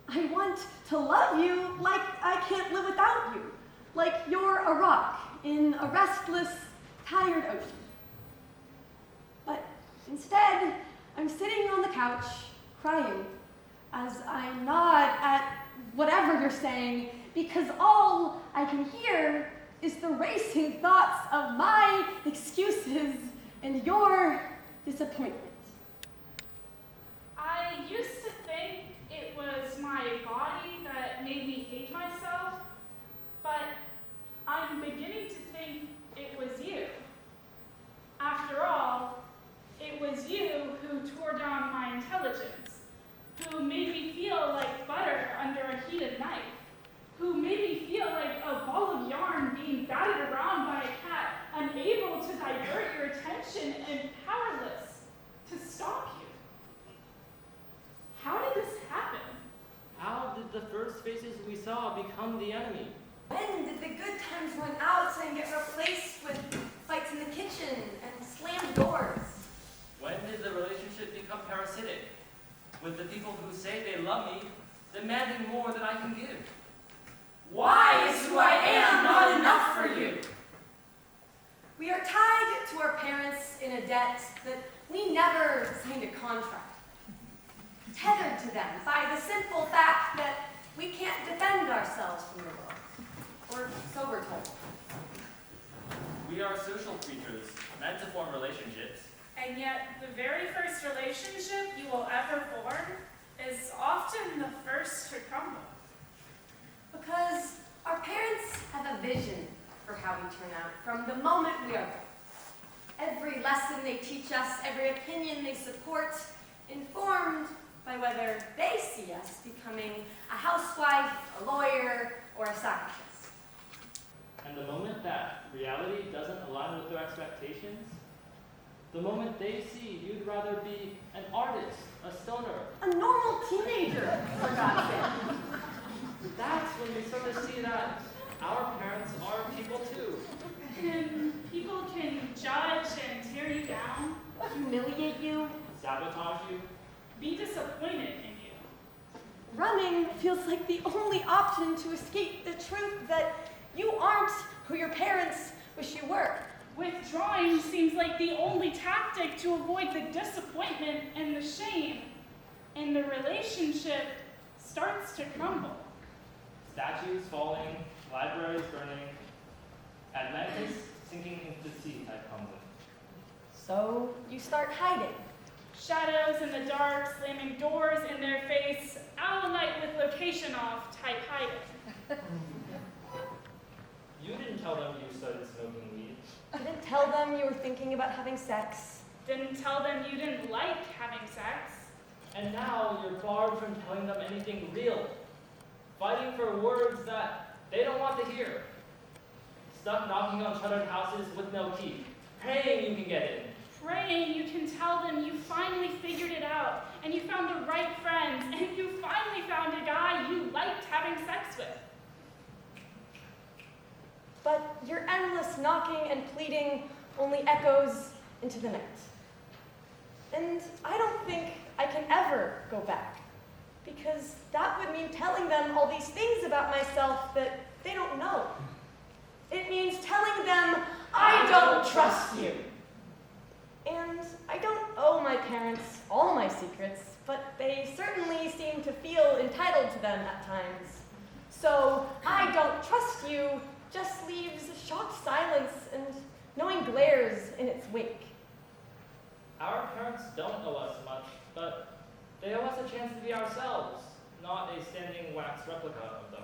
I want to love you like I can't live without you, like you're a rock in a restless, tired ocean. But instead, I'm sitting on the couch, crying, as I nod at whatever you're saying, because all I can hear is the racing thoughts of my excuses and your disappointment. I used to think it was my body that made me hate myself, but I'm beginning to think it was you. After all, it was you who tore down my intelligence, who made me feel like butter under a heated knife, who made me feel like a ball of yarn being batted around by a cat, unable to divert your attention and powerless to stop you. How did this happen? How did the first faces we saw become the enemy? When did the good times run out and get replaced with fights in the kitchen and slammed doors? When did the relationship become parasitic, with the people who say they love me demanding more than I can give? Why is who I am not enough for you? We are tied to our parents in a debt that we never signed a contract. Tethered to them by the simple fact that we can't defend ourselves from the world. Or so we're told. We are social creatures, meant to form relationships. And yet, the very first relationship you will ever form is often the first to crumble. Because our parents have a vision for how we turn out from the moment we are born. Every lesson they teach us, every opinion they support, informed by whether they see us becoming a housewife, a lawyer, or a scientist. And the moment that reality doesn't align with their expectations, the moment they see you'd rather be an artist, a stoner, a normal teenager, for God's sake. That's when we start to see that our parents are people too. And people can judge and tear you down, humiliate you, sabotage you, be disappointed in you. Running feels like the only option to escape the truth that you aren't who your parents wish you were. Withdrawing seems like the only tactic to avoid the disappointment and the shame, and the relationship starts to crumble. Statues falling, libraries burning, Atlantis sinking into the sea type humbling. So you start hiding. Shadows in the dark, slamming doors in their face, owl night with location off type hiding. You tell them you started smoking weed. Didn't tell them you were thinking about having sex. Didn't tell them you didn't like having sex. And now you're barred from telling them anything real. Fighting for words that they don't want to hear. Stuck knocking on shuttered houses with no key. Praying you can get in. Praying you can tell them you finally figured it out, and you found the right friends, and you finally found a guy you liked having sex with. But your endless knocking and pleading only echoes into the night. And I don't think I can ever go back, because that would mean telling them all these things about myself that they don't know. It means telling them, I don't trust you. And I don't owe my parents all my secrets, but they certainly seem to feel entitled to them at times. So, I don't trust you just leaves shocked silence and knowing glares in its wake. Our parents don't owe us much, but they owe us a chance to be ourselves, not a standing wax replica of them.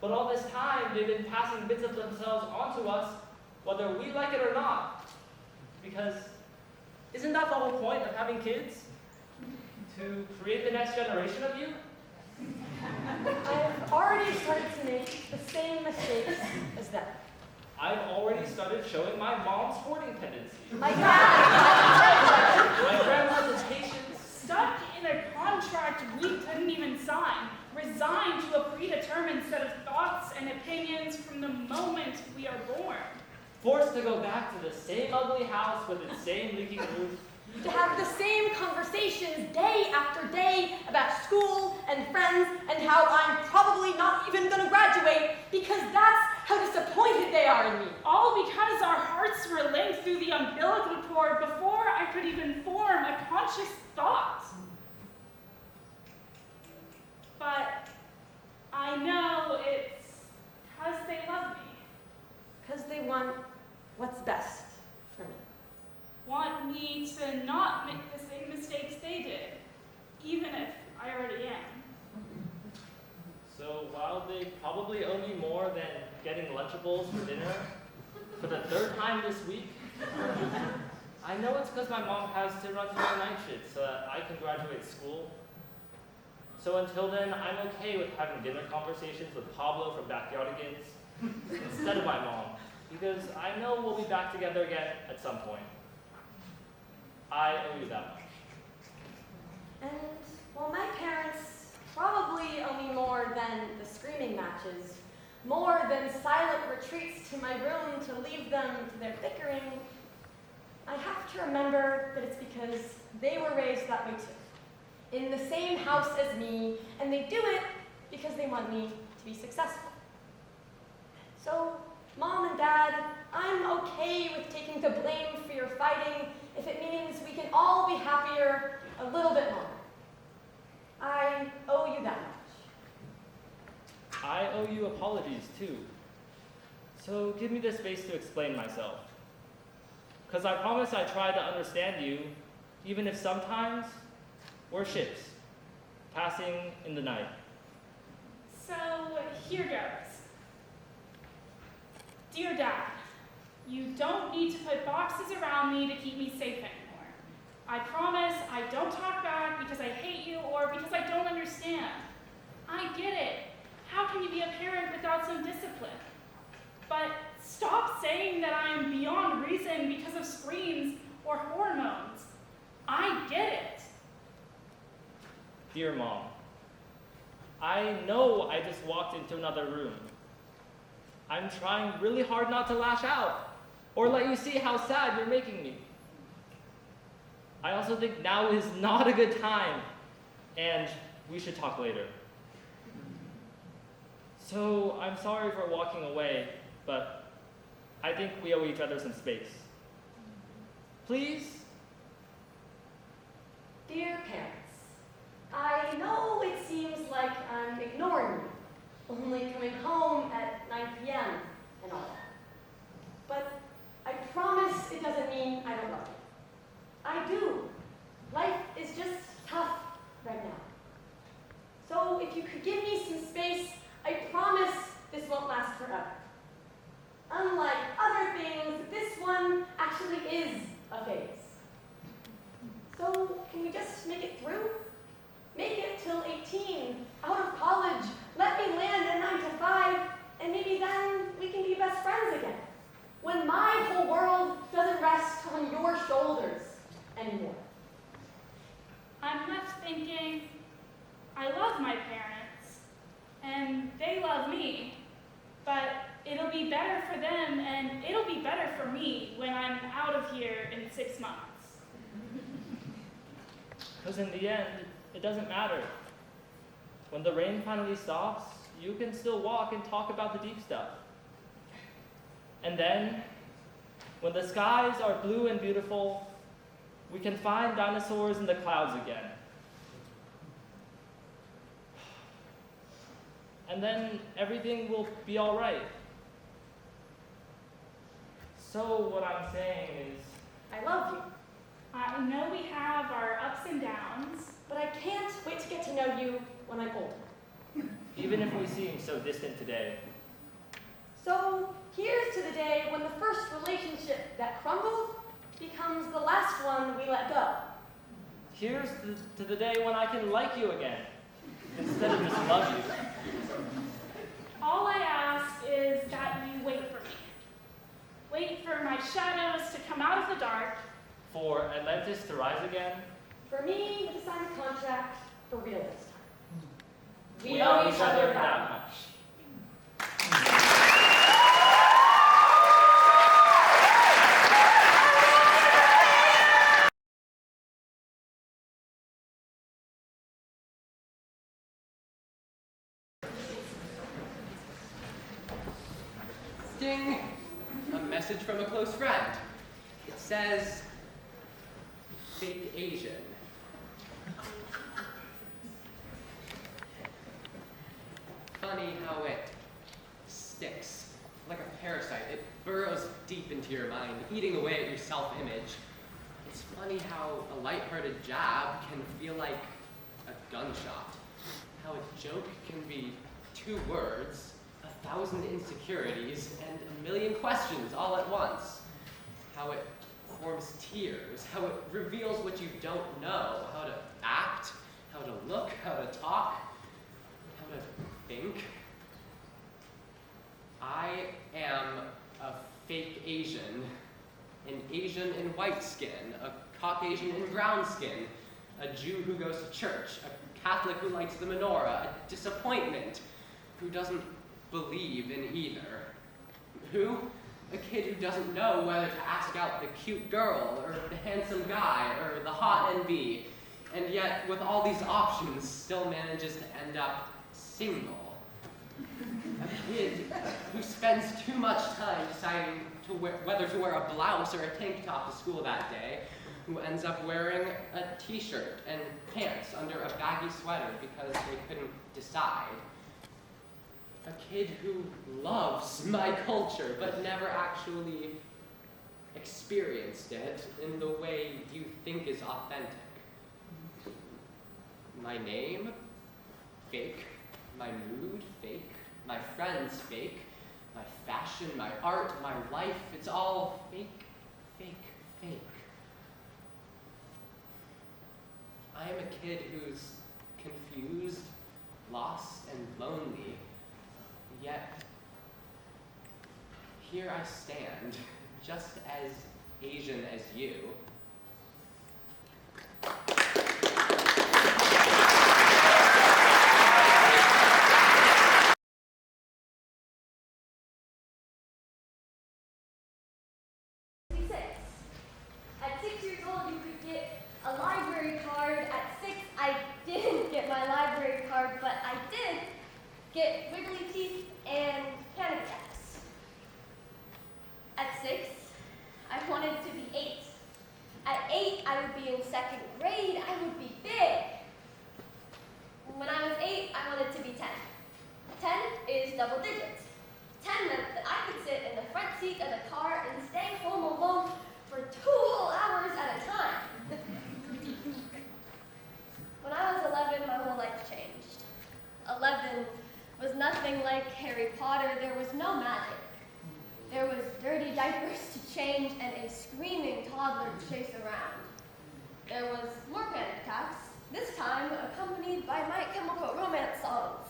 But all this time, they've been passing bits of themselves onto us, whether we like it or not. Because isn't that the whole point of having kids? To create the next generation of you? I've already started to make the same mistakes as them. I've already started showing my mom's hoarding tendencies. My dad! My grandma's impatience. Stuck in a contract we couldn't even sign, resigned to a predetermined set of thoughts and opinions from the moment we are born. Forced to go back to the same ugly house with its same leaking roof. To have the same conversations day after day about school and friends and how I'm probably not even going to graduate because that's how disappointed they are in me. All because our hearts were linked through the umbilical cord before I could even form a conscious thought. But I know it's because they love me. Because they want what's best for me. Want me to not make the same mistakes they did, even if I already am. So while they probably owe me more than getting Lunchables for dinner for the third time this week, I know it's because my mom has to run to her night shift so that I can graduate school. So until then, I'm okay with having dinner conversations with Pablo from Backyardigans instead of my mom, because I know we'll be back together again at some point. I owe you that much. And while my parents probably owe me more than the screaming matches, more than silent retreats to my room to leave them to their bickering, I have to remember that it's because they were raised that way too, in the same house as me, and they do it because they want me to be successful. So, Mom and Dad, I'm okay with taking the blame for your fighting if it means we can all be happier a little bit more. I owe you that much. I owe you apologies too. So give me the space to explain myself. Because I promise I try to understand you, even if sometimes we're ships, passing in the night. So here goes. Dear Dad, you don't need to put boxes around me to keep me safe anymore. I promise I don't talk back because I hate you or because I don't understand. I get it. How can you be a parent without some discipline? But stop saying that I am beyond reason because of screens or hormones. I get it. Dear Mom, I know I just walked into another room. I'm trying really hard not to lash out or let you see how sad you're making me. I also think now is not a good time, and we should talk later. So I'm sorry for walking away, but I think we owe each other some space. Please? Dear parents, I know it seems like I'm ignoring you, only coming home at 9 p.m. and all that. But I promise it doesn't mean I don't love you. I do. Life is just tough right now. So if you could give me some space, I promise this won't last forever. a phase. So can we just make it through? Make it till 18, out of college, let me land a 9 to 5, and maybe then we can be best friends again. When my whole world doesn't rest on your shoulders anymore. I'm left thinking, I love my parents, and they love me, but it'll be better for them, and it'll be better for me when I'm out of here in 6 months. Because in the end, it doesn't matter. When the rain finally stops, you can still walk and talk about the deep stuff. And then, when the skies are blue and beautiful, we can find dinosaurs in the clouds again. And then everything will be all right. So what I'm saying is, I love you. I know we have our ups and downs, but I can't wait to get to know you when I'm older. even if we seem so distant today. So here's to the day when the first relationship that crumbled becomes the last one we let go. Here's to the day when I can like you again, instead of just love you. All I ask is that you wait for me. Wait for my shadows to come out of the dark. For Atlantis to rise again. For me to sign a contract for real this time. We owe each other that much. Ding! A message from a close friend. It says, fake Asian. Funny how it sticks like a parasite. It burrows deep into your mind, eating away at your self-image. It's funny how a lighthearted jab can feel like a gunshot. How a joke can be 2 words, 1,000 insecurities, and 1,000,000 questions all at once. How it forms tears, how it reveals what you don't know, how to act, how to look, how to talk, how to think. I am a fake Asian, an Asian in white skin, a Caucasian in brown skin, a Jew who goes to church, a Catholic who lights the menorah, a disappointment who doesn't believe in either. Who? A kid who doesn't know whether to ask out the cute girl, or the handsome guy, or the hot NB, and yet, with all these options, still manages to end up single. A kid who spends too much time deciding whether to wear a blouse or a tank top to school that day, who ends up wearing a t-shirt and pants under a baggy sweater because they couldn't decide. A kid who loves my culture, but never actually experienced it in the way you think is authentic. My name? Fake. My mood? Fake. My friends? Fake. My fashion, my art, my life, it's all fake, fake, fake. I am a kid who's confused, lost, and lonely. Yet, here I stand, just as Asian as you. At 6 years old, you could get a library card. At 6, I didn't get my library card, but I did get wiggly teeth and panic attacks. At 6, I wanted to be 8. At 8, I would be in 2nd grade. I would be big. When I was 8, I wanted to be 10. 10 is double digits. 10 meant that I could sit in the front seat of the car and stay home alone for 2 whole hours at a time. When I was 11, my whole life changed. 11 was nothing like Harry Potter. There was no magic. There was dirty diapers to change and a screaming toddler to chase around. There was more panic attacks, this time accompanied by My Chemical Romance songs.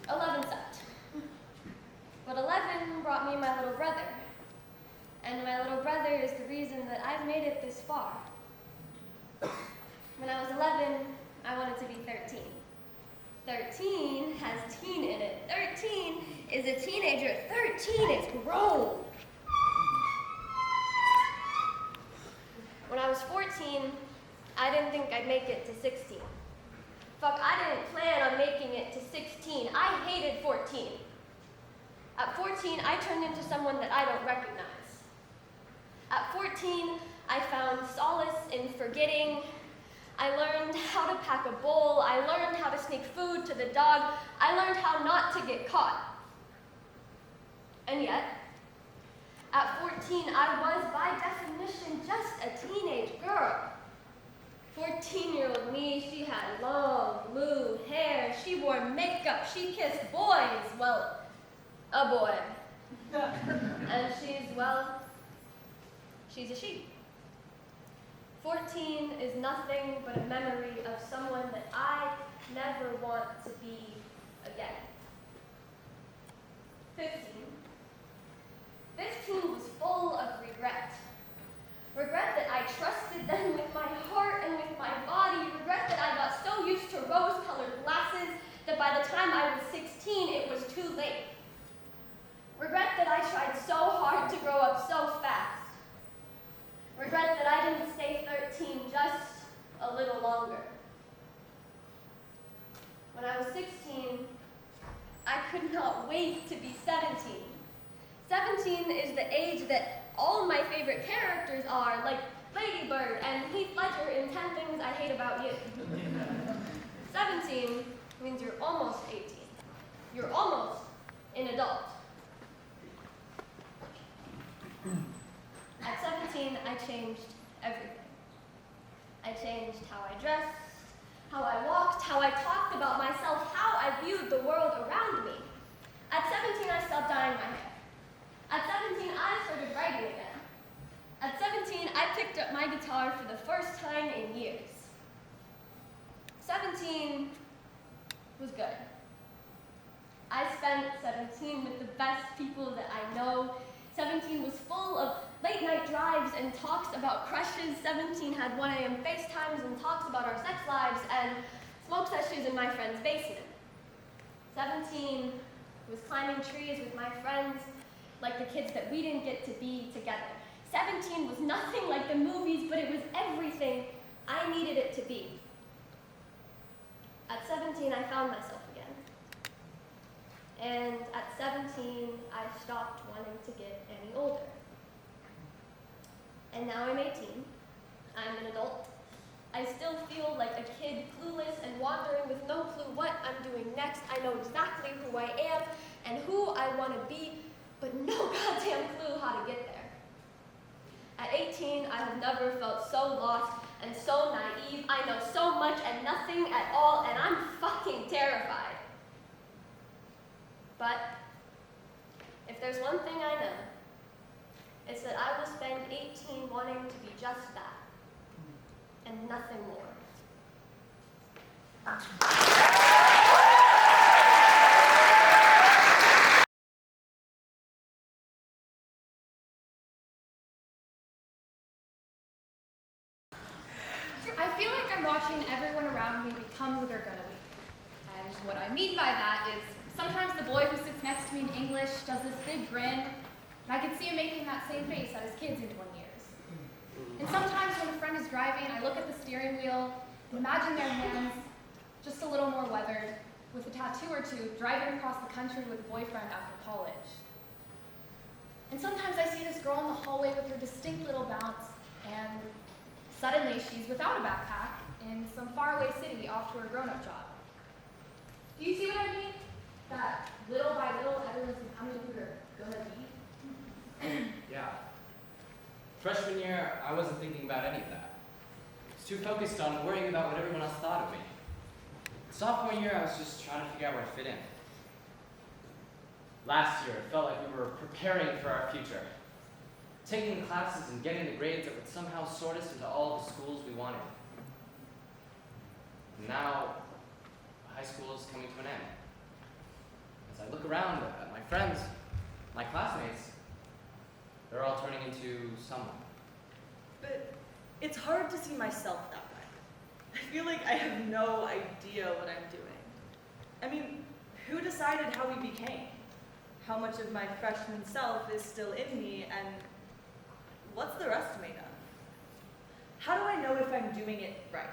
11 set. But 11 brought me my little brother. And my little brother is the reason that I've made it this far. When I was 11, I wanted to be 13. 13 has teen in it. 13 is a teenager. 13 is grown. When I was 14, I didn't think I'd make it to 16. Fuck, I didn't plan on making it to 16. I hated 14. At 14, I turned into someone that I don't recognize. At 14, I found solace in forgetting. I learned how to pack a bowl. I learned how to sneak food to the dog. I learned how not to get caught. And yet, at 14, I was, by definition, just a teenage girl. 14-year-old me, she had long, blue hair. She wore makeup. She kissed boys. Well, a boy. And she's a she. 14 is nothing but a memory of someone that I never want to be again. 15. 15 was full of regret. Regret that I trusted them with my heart and with my body. Regret that I got so used to rose-colored glasses that by the time I was 16, it was too late. Regret that I tried so hard to grow up so fast. Regret that I didn't stay 13 just a little longer. When I was 16, I could not wait to be 17. 17 is the age that all my favorite characters are, like Lady Bird and Heath Ledger in 10 Things I Hate About You. 17 means you're almost 18. You're almost an adult. At 17, I changed everything. I changed how I dressed, how I walked, how I talked about myself, how I viewed the world around me. At 17, I stopped dyeing my hair. At 17, I started writing again. At 17, I picked up my guitar for the first time in years. 17 was good. I spent 17 with the best people that I know. 17 was full of late-night drives and talks about crushes. 17 had 1 a.m. FaceTimes and talks about our sex lives and smoke sessions in my friend's basement. 17 was climbing trees with my friends, like the kids that we didn't get to be together. 17 was nothing like the movies, but it was everything I needed it to be. At 17, I found myself again. And at 17, I stopped wanting to get any older. And now I'm 18. I'm an adult. I still feel like a kid, clueless and wandering with no clue what I'm doing next. I know exactly who I am and who I want to be, but no goddamn clue how to get there. At 18, I have never felt so lost and so naive. I know so much and nothing at all, and I'm fucking terrified. But if there's one thing I know, it's that I will spend 18 wanting to be just that, and nothing more. I feel like I'm watching everyone around me become who they're gonna be. And what I mean by that is sometimes the boy who sits next to me in English does this big grin, and I can see him making that same face at his kids in 20 years. And sometimes when a friend is driving, I look at the steering wheel and imagine their hands just a little more weathered, with a tattoo or two, driving across the country with a boyfriend after college. And sometimes I see this girl in the hallway with her distinct little bounce, and suddenly she's without a backpack in some faraway city off to her grown-up job. Do you see what I mean? That little by little, everyone's becoming who they're gonna be. Yeah. Freshman year, I wasn't thinking about any of that. I was too focused on worrying about what everyone else thought of me. Sophomore year, I was just trying to figure out where to fit in. Last year, it felt like we were preparing for our future. taking the classes and getting the grades that would somehow sort us into all the schools we wanted. And now, high school is coming to an end. As I look around at my friends, my classmates, they're all turning into someone. But it's hard to see myself that way. I feel like I have no idea what I'm doing. I mean, who decided how we became? How much of my freshman self is still in me, and what's the rest made of? How do I know if I'm doing it right?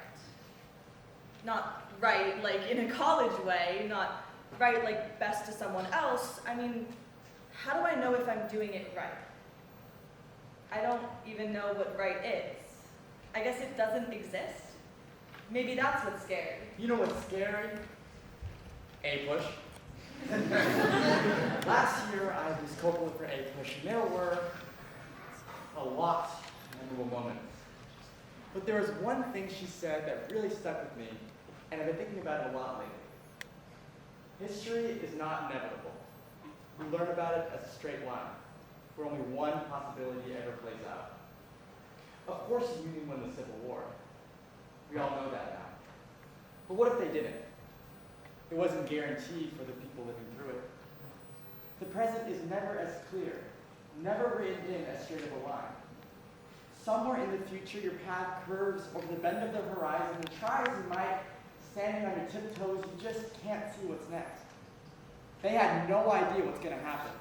Not right like in a college way, not right like best to someone else. I mean, how do I know if I'm doing it right? I don't even know what right is. I guess it doesn't exist. Maybe that's what's scary. You know what's scary? A push. Last year, I was co-pilot for A Push, and there were a lot of memorable moments. But there was one thing she said that really stuck with me, and I've been thinking about it a lot lately. History is not inevitable. We learn about it as a straight line, where only one possibility ever plays out. Of course, the Union won the Civil War. We all know that now. But what if they didn't? It wasn't guaranteed for the people living through it. The present is never as clear, never written in as straight of a line. Somewhere in the future, your path curves over the bend of the horizon, and try as you might, standing on your tiptoes, you just can't see what's next. They had no idea what's going to happen.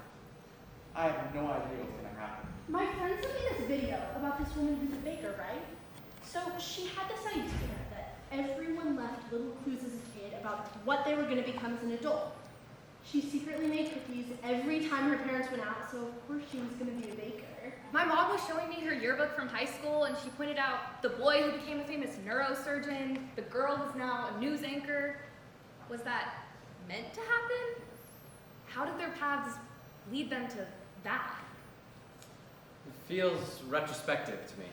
I have no idea what's going to happen. My friend sent me this video about this woman who's a baker, right? So she had this idea that everyone left little clues as a kid about what they were going to become as an adult. She secretly made cookies every time her parents went out, so of course she was going to be a baker. My mom was showing me her yearbook from high school, and she pointed out the boy who became a famous neurosurgeon, the girl who's now a news anchor. Was that meant to happen? How did their paths lead them to that? It feels retrospective to me.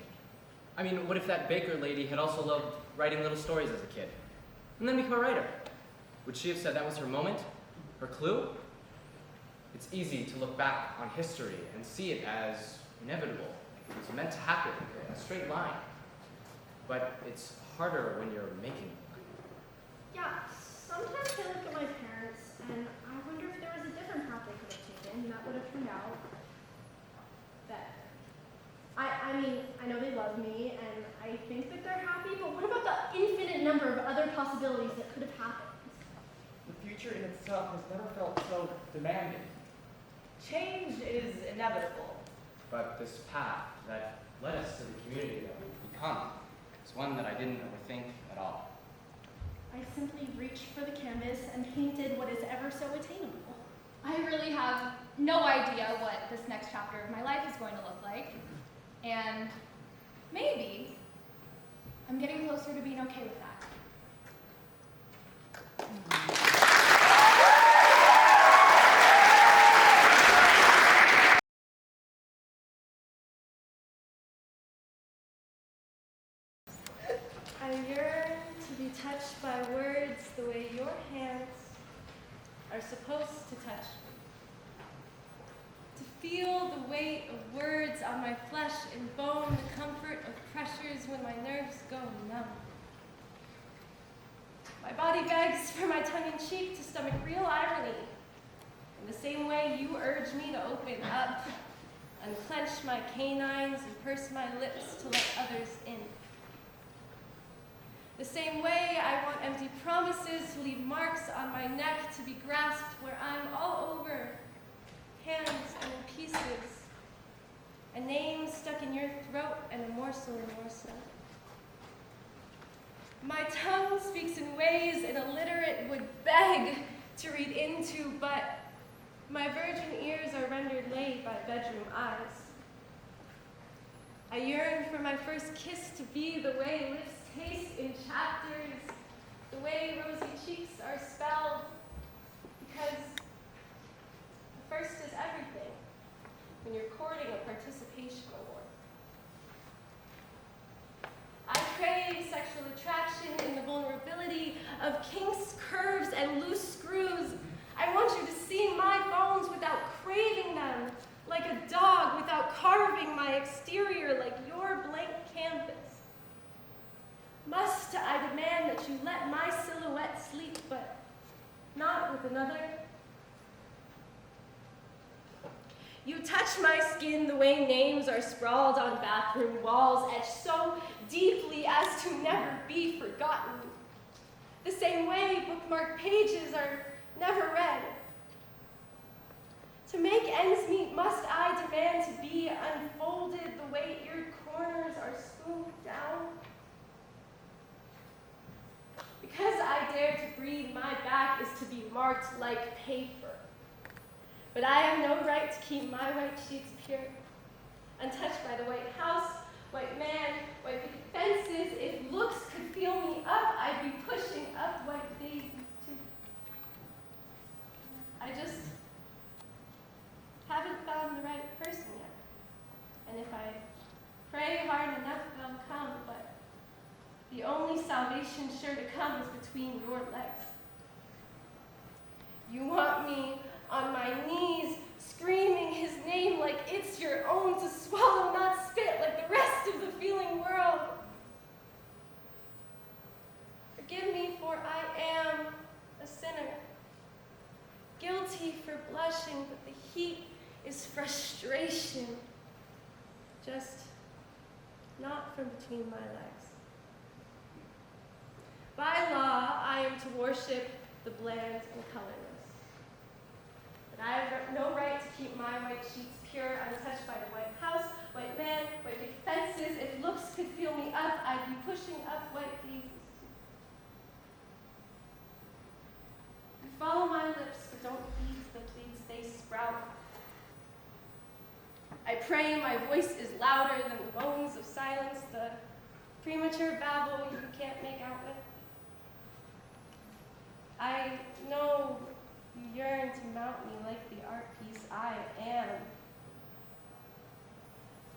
I mean, what if that baker lady had also loved writing little stories as a kid, and then become a writer? Would she have said that was her moment, her clue? It's easy to look back on history and see it as inevitable. It's meant to happen, a straight line. But it's harder when you're making it. Yeah, sometimes I look at my parents and I wonder if there was a different path they could have taken that would have turned out better. I mean, I know they love me and I think that they're happy, but what about the infinite number of other possibilities that could have happened? The future in itself has never felt so demanding. Change is inevitable. But this path that led us to the community that we've become is one that I didn't overthink at all. I simply reached for the canvas and painted what is ever so attainable. I really have no idea what this next chapter of my life is going to look like. And maybe I'm getting closer to being okay with that. I yearn to be touched by words the way your hands are supposed to touch me. To feel the weight of words on my flesh and bone, the comfort of pressures when my nerves go numb. My body begs for my tongue in cheek to stomach real irony, in the same way you urge me to open up, unclench my canines and purse my lips to let others in. The same way I want empty promises to leave marks on my neck to be grasped where I'm all over, hands and in pieces, a name stuck in your throat and a morsel in your stomach. My tongue speaks in ways an illiterate would beg to read into, but my virgin ears are rendered late by bedroom eyes. I yearn for my first kiss to be the way lips taste in chapters, the way rosy cheeks are spelled, because the first is everything when you're courting a participation award. I crave sexual attraction in the vulnerability of kinks, curves, and loose screws. I want you to see my bones without craving them, like like a dog without carving my exterior like your blank canvas? Must I demand that you let my silhouette sleep, but not with another? You touch my skin the way names are sprawled on bathroom walls, etched so deeply as to never be forgotten. The same way bookmarked pages are never read. To make ends meet, must I demand to be unfolded the way ear corners are smoothed down? Because I dare to breathe, my back is to be marked like paper. But I have no right to keep my white sheets pure, untouched by the white house, white man, white fences. If looks could feel me up, I'd be pushing up white daisies too. I just haven't found the right person yet. And if I pray hard enough, they'll come, but the only salvation sure to come is between your legs. You want me on my knees, screaming his name like it's your own, to swallow, not spit, like the rest of the feeling world. Forgive me, for I am a sinner, guilty for blushing, but the heat is frustration, just not from between my legs. By law, I am to worship the bland and colorless. But I have no right to keep my white sheets pure, untouched by the white house, white man, white big fences. If looks could feel me up, I'd be pushing up white daisies too. You follow my lips, but don't heed the pleas they sprout. I pray my voice is louder than the moans of silence, the premature babble you can't make out with. I know you yearn to mount me like the art piece I am.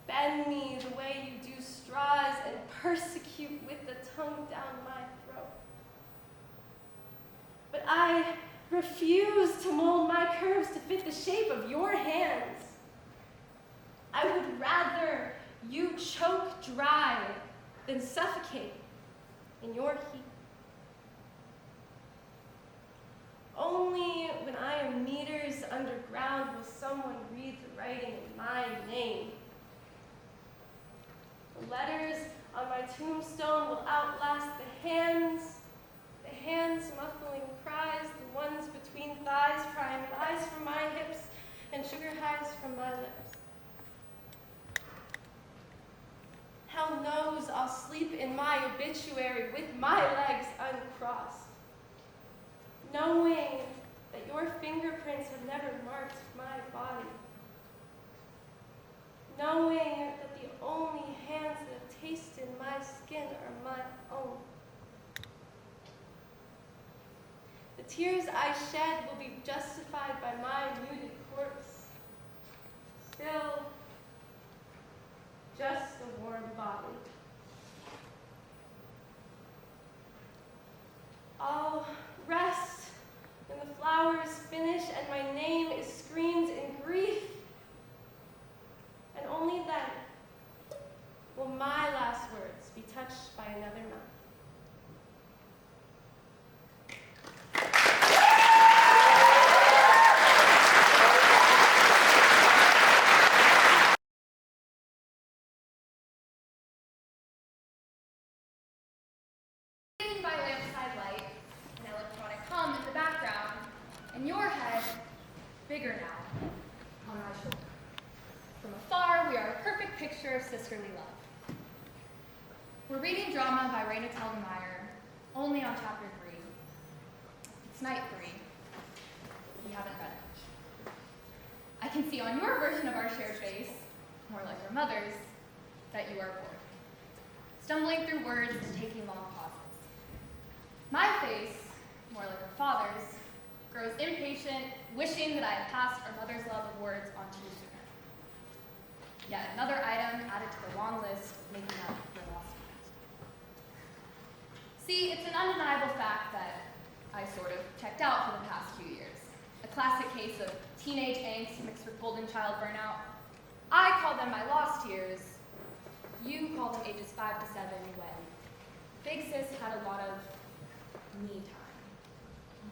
Bend me the way you do straws and persecute with the tongue down my throat. But I refuse to mold my curves to fit the shape of your hands. I would rather you choke dry than suffocate in your heat. Only when I am meters underground will someone read the writing in my name. The letters on my tombstone will outlast the hands muffling cries, the ones between thighs crying lies from my hips and sugar highs from my lips. Hell knows I'll sleep in my obituary with my legs uncrossed, knowing that your fingerprints have never marked my body, knowing that the only hands that have tasted my skin are my own. The tears I shed will be justified by my muted corpse, still just a warm body. I'll rest when the flowers finish and my name is screamed in grief. And only then will my last words be touched by another mouth. By lampside light, an electronic hum in the background, and your head, bigger now, on my shoulder. From afar, we are a perfect picture of sisterly love. We're reading drama by Rhetorical Questions, only on chapter 3. It's night 3. You haven't read much. I can see on your version of our shared face, more like your mother's, that you are bored, stumbling through words and taking long pauses. My face, more like her father's, grows impatient, wishing that I had passed our mother's love of words on to you sooner. Yet another item added to the long list of making up for lost time. See, it's an undeniable fact that I sort of checked out for the past few years. A classic case of teenage angst mixed with golden child burnout. I call them my lost years. You call them ages 5 to 7 when Big Sis had a lot of me time.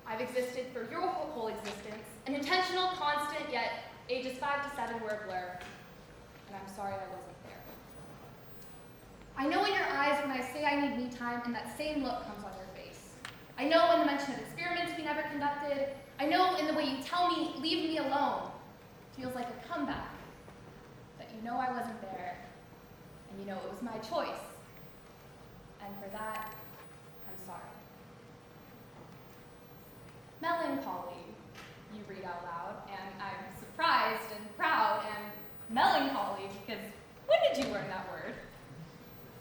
I've existed for your whole existence, an intentional, constant, yet ages 5 to 7 were a blur, and I'm sorry I wasn't there. I know in your eyes when I say I need me time, and that same look comes on your face. I know in the mention of experiments we never conducted. I know in the way you tell me, leave me alone. It feels like a comeback. That you know I wasn't there, and you know it was my choice. And for that, I'm sorry. Melancholy, you read out loud, and I'm surprised and proud and melancholy because when did you learn that word?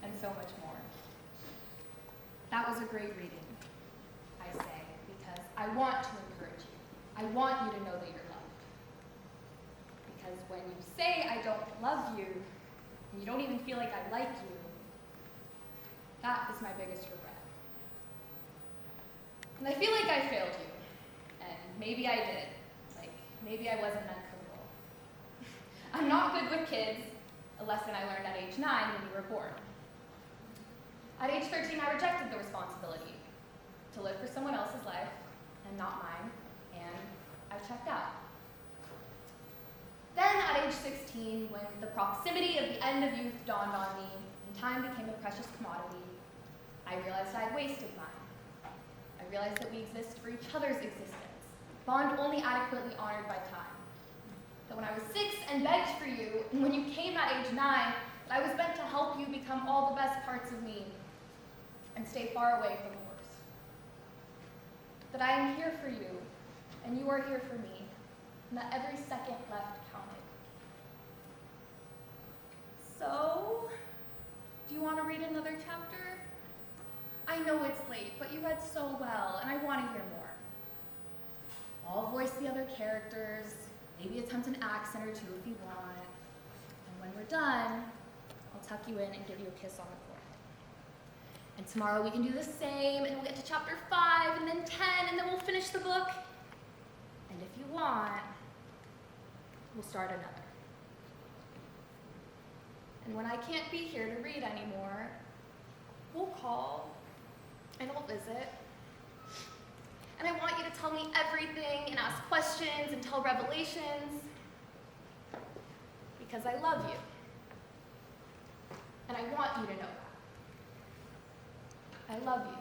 And so much more. That was a great reading, I say, because I want to encourage you. I want you to know that you're loved. Because when you say I don't love you, and you don't even feel like I like you, that is my biggest regret. And I feel like I failed you. And maybe I did. Like, maybe I wasn't meant for the role. I'm not good with kids, a lesson I learned at age 9 when you were born. At age 13, I rejected the responsibility to live for someone else's life and not mine, and I checked out. Then at age 16, when the proximity of the end of youth dawned on me and time became a precious commodity, I realized I had wasted mine. I realized that we exist for each other's existence, bond only adequately honored by time. That when I was 6 and begged for you, and when you came at age 9, that I was meant to help you become all the best parts of me and stay far away from the worst. That I am here for you, and you are here for me, and that every second left counted. So, do you want to read another chapter? I know it's late, but you read so well, and I want to hear more. I'll voice the other characters, maybe attempt an accent or two if you want, and when we're done, I'll tuck you in and give you a kiss on the forehead. And tomorrow we can do the same, and we'll get to chapter 5, and then 10, and then we'll finish the book. And if you want, we'll start another. And when I can't be here to read anymore, we'll call, and we'll visit. And I want you to tell me everything, and ask questions, and tell revelations, because I love you. And I want you to know that. I love you.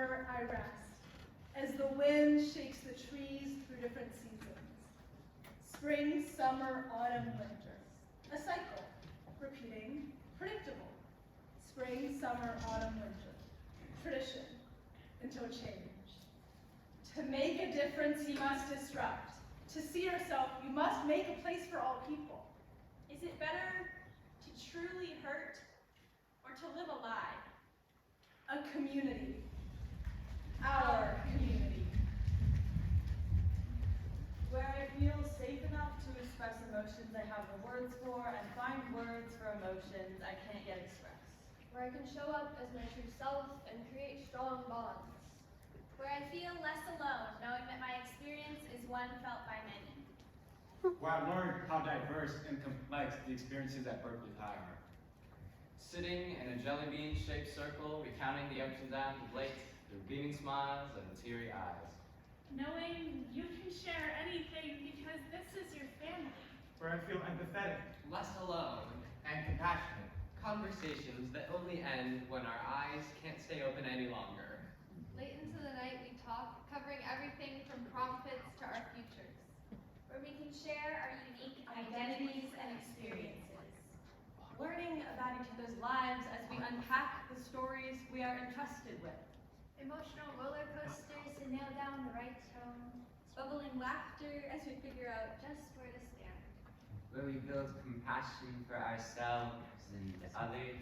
her I rest, as the wind shakes the trees through different seasons. Spring, summer, autumn, winter. A cycle, repeating, predictable. Spring, summer, autumn, winter. Tradition, until change. To make a difference, you must disrupt. To see yourself, you must make a place for all people. Is it better to truly hurt or to live a lie? A community. Our community. Where I feel safe enough to express emotions I have the words for and find words for emotions I can't yet express. Where I can show up as my true self and create strong bonds. Where I feel less alone, knowing that my experience is one felt by many. Where I learned how diverse and complex the experiences at Berkeley High are. Sitting in a jelly bean-shaped circle, recounting the ups and downs of late, through beaming smiles and teary eyes. Knowing you can share anything because this is your family. Where I feel empathetic, Less alone and compassionate. Conversations that only end when our eyes can't stay open any longer. Late into the night we talk, covering everything from prom fits to our futures. Where we can share our unique identities and experiences. Learning about each other's lives as we unpack the stories we are entrusted with. Emotional roller coasters to nail down the right tone. Bubbling laughter as we figure out just where to stand. Where we build compassion for ourselves and others.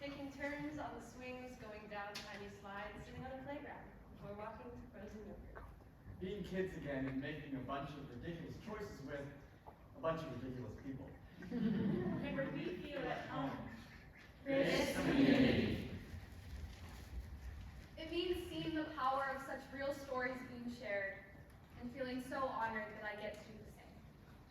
Taking turns on the swings, going down tiny slides, sitting on a playground before walking to frozen yogurt. Being kids again and making a bunch of ridiculous choices with a bunch of ridiculous people. And where we feel at home. This community. It means seeing the power of such real stories being shared and feeling so honored that I get to do the same.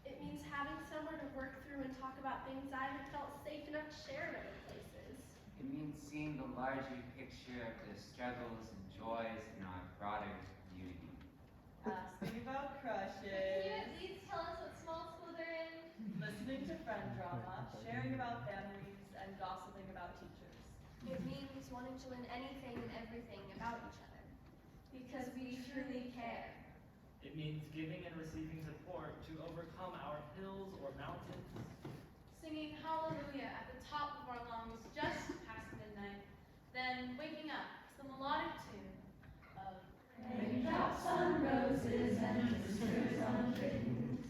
It means having somewhere to work through and talk about things I haven't felt safe enough to share in other places. It means seeing the larger picture of the struggles and joys in our broader community. Asking about crushes. Can you at least tell us what small school they're in? Listening to friend drama, sharing about families, and gossiping about teachers. It means wanting to learn anything and everything about each other. Because we truly care. It means giving and receiving support to overcome our hills or mountains. Singing hallelujah at the top of our lungs just past midnight, then waking up to the melodic tune of Raindrops on roses and whispers on kittens.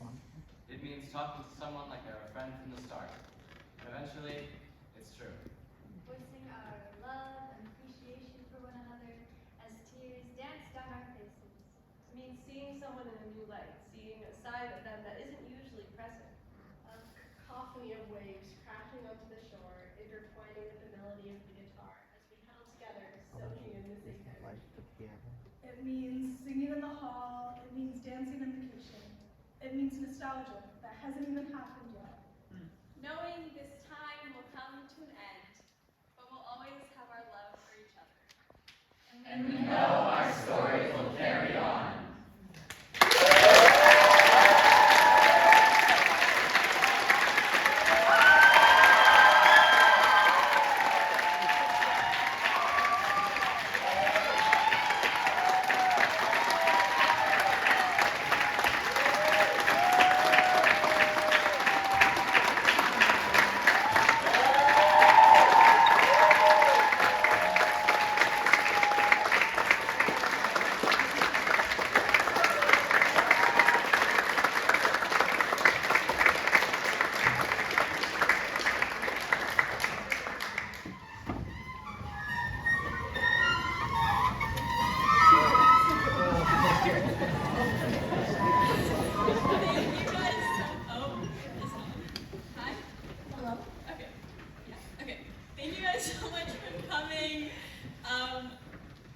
It means talking to someone like they're a friend from the start. And eventually, it's true. Voicing our love and appreciation for one another as tears dance down our faces. It means seeing someone in a new light, seeing a side of them that isn't usually present. A cacophony of waves crashing onto the shore, intertwining with the melody of the guitar as we held together, soaking in the same energy. It means singing in the hall. It means dancing in the kitchen. It means nostalgia that hasn't even happened yet. Knowing this time will come to an end, but we'll always have our love for each other. And we know our story will carry on.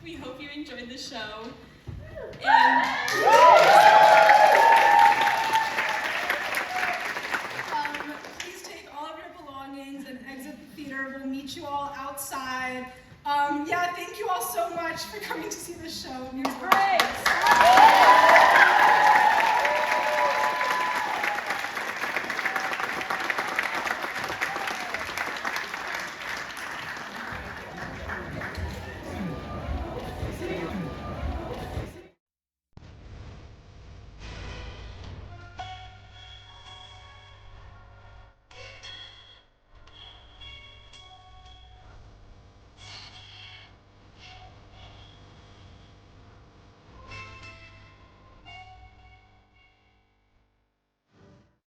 We hope you enjoyed the show. Please take all of your belongings and exit the theater. We'll meet you all outside. Yeah, thank you all so much for coming to see this show. It was great.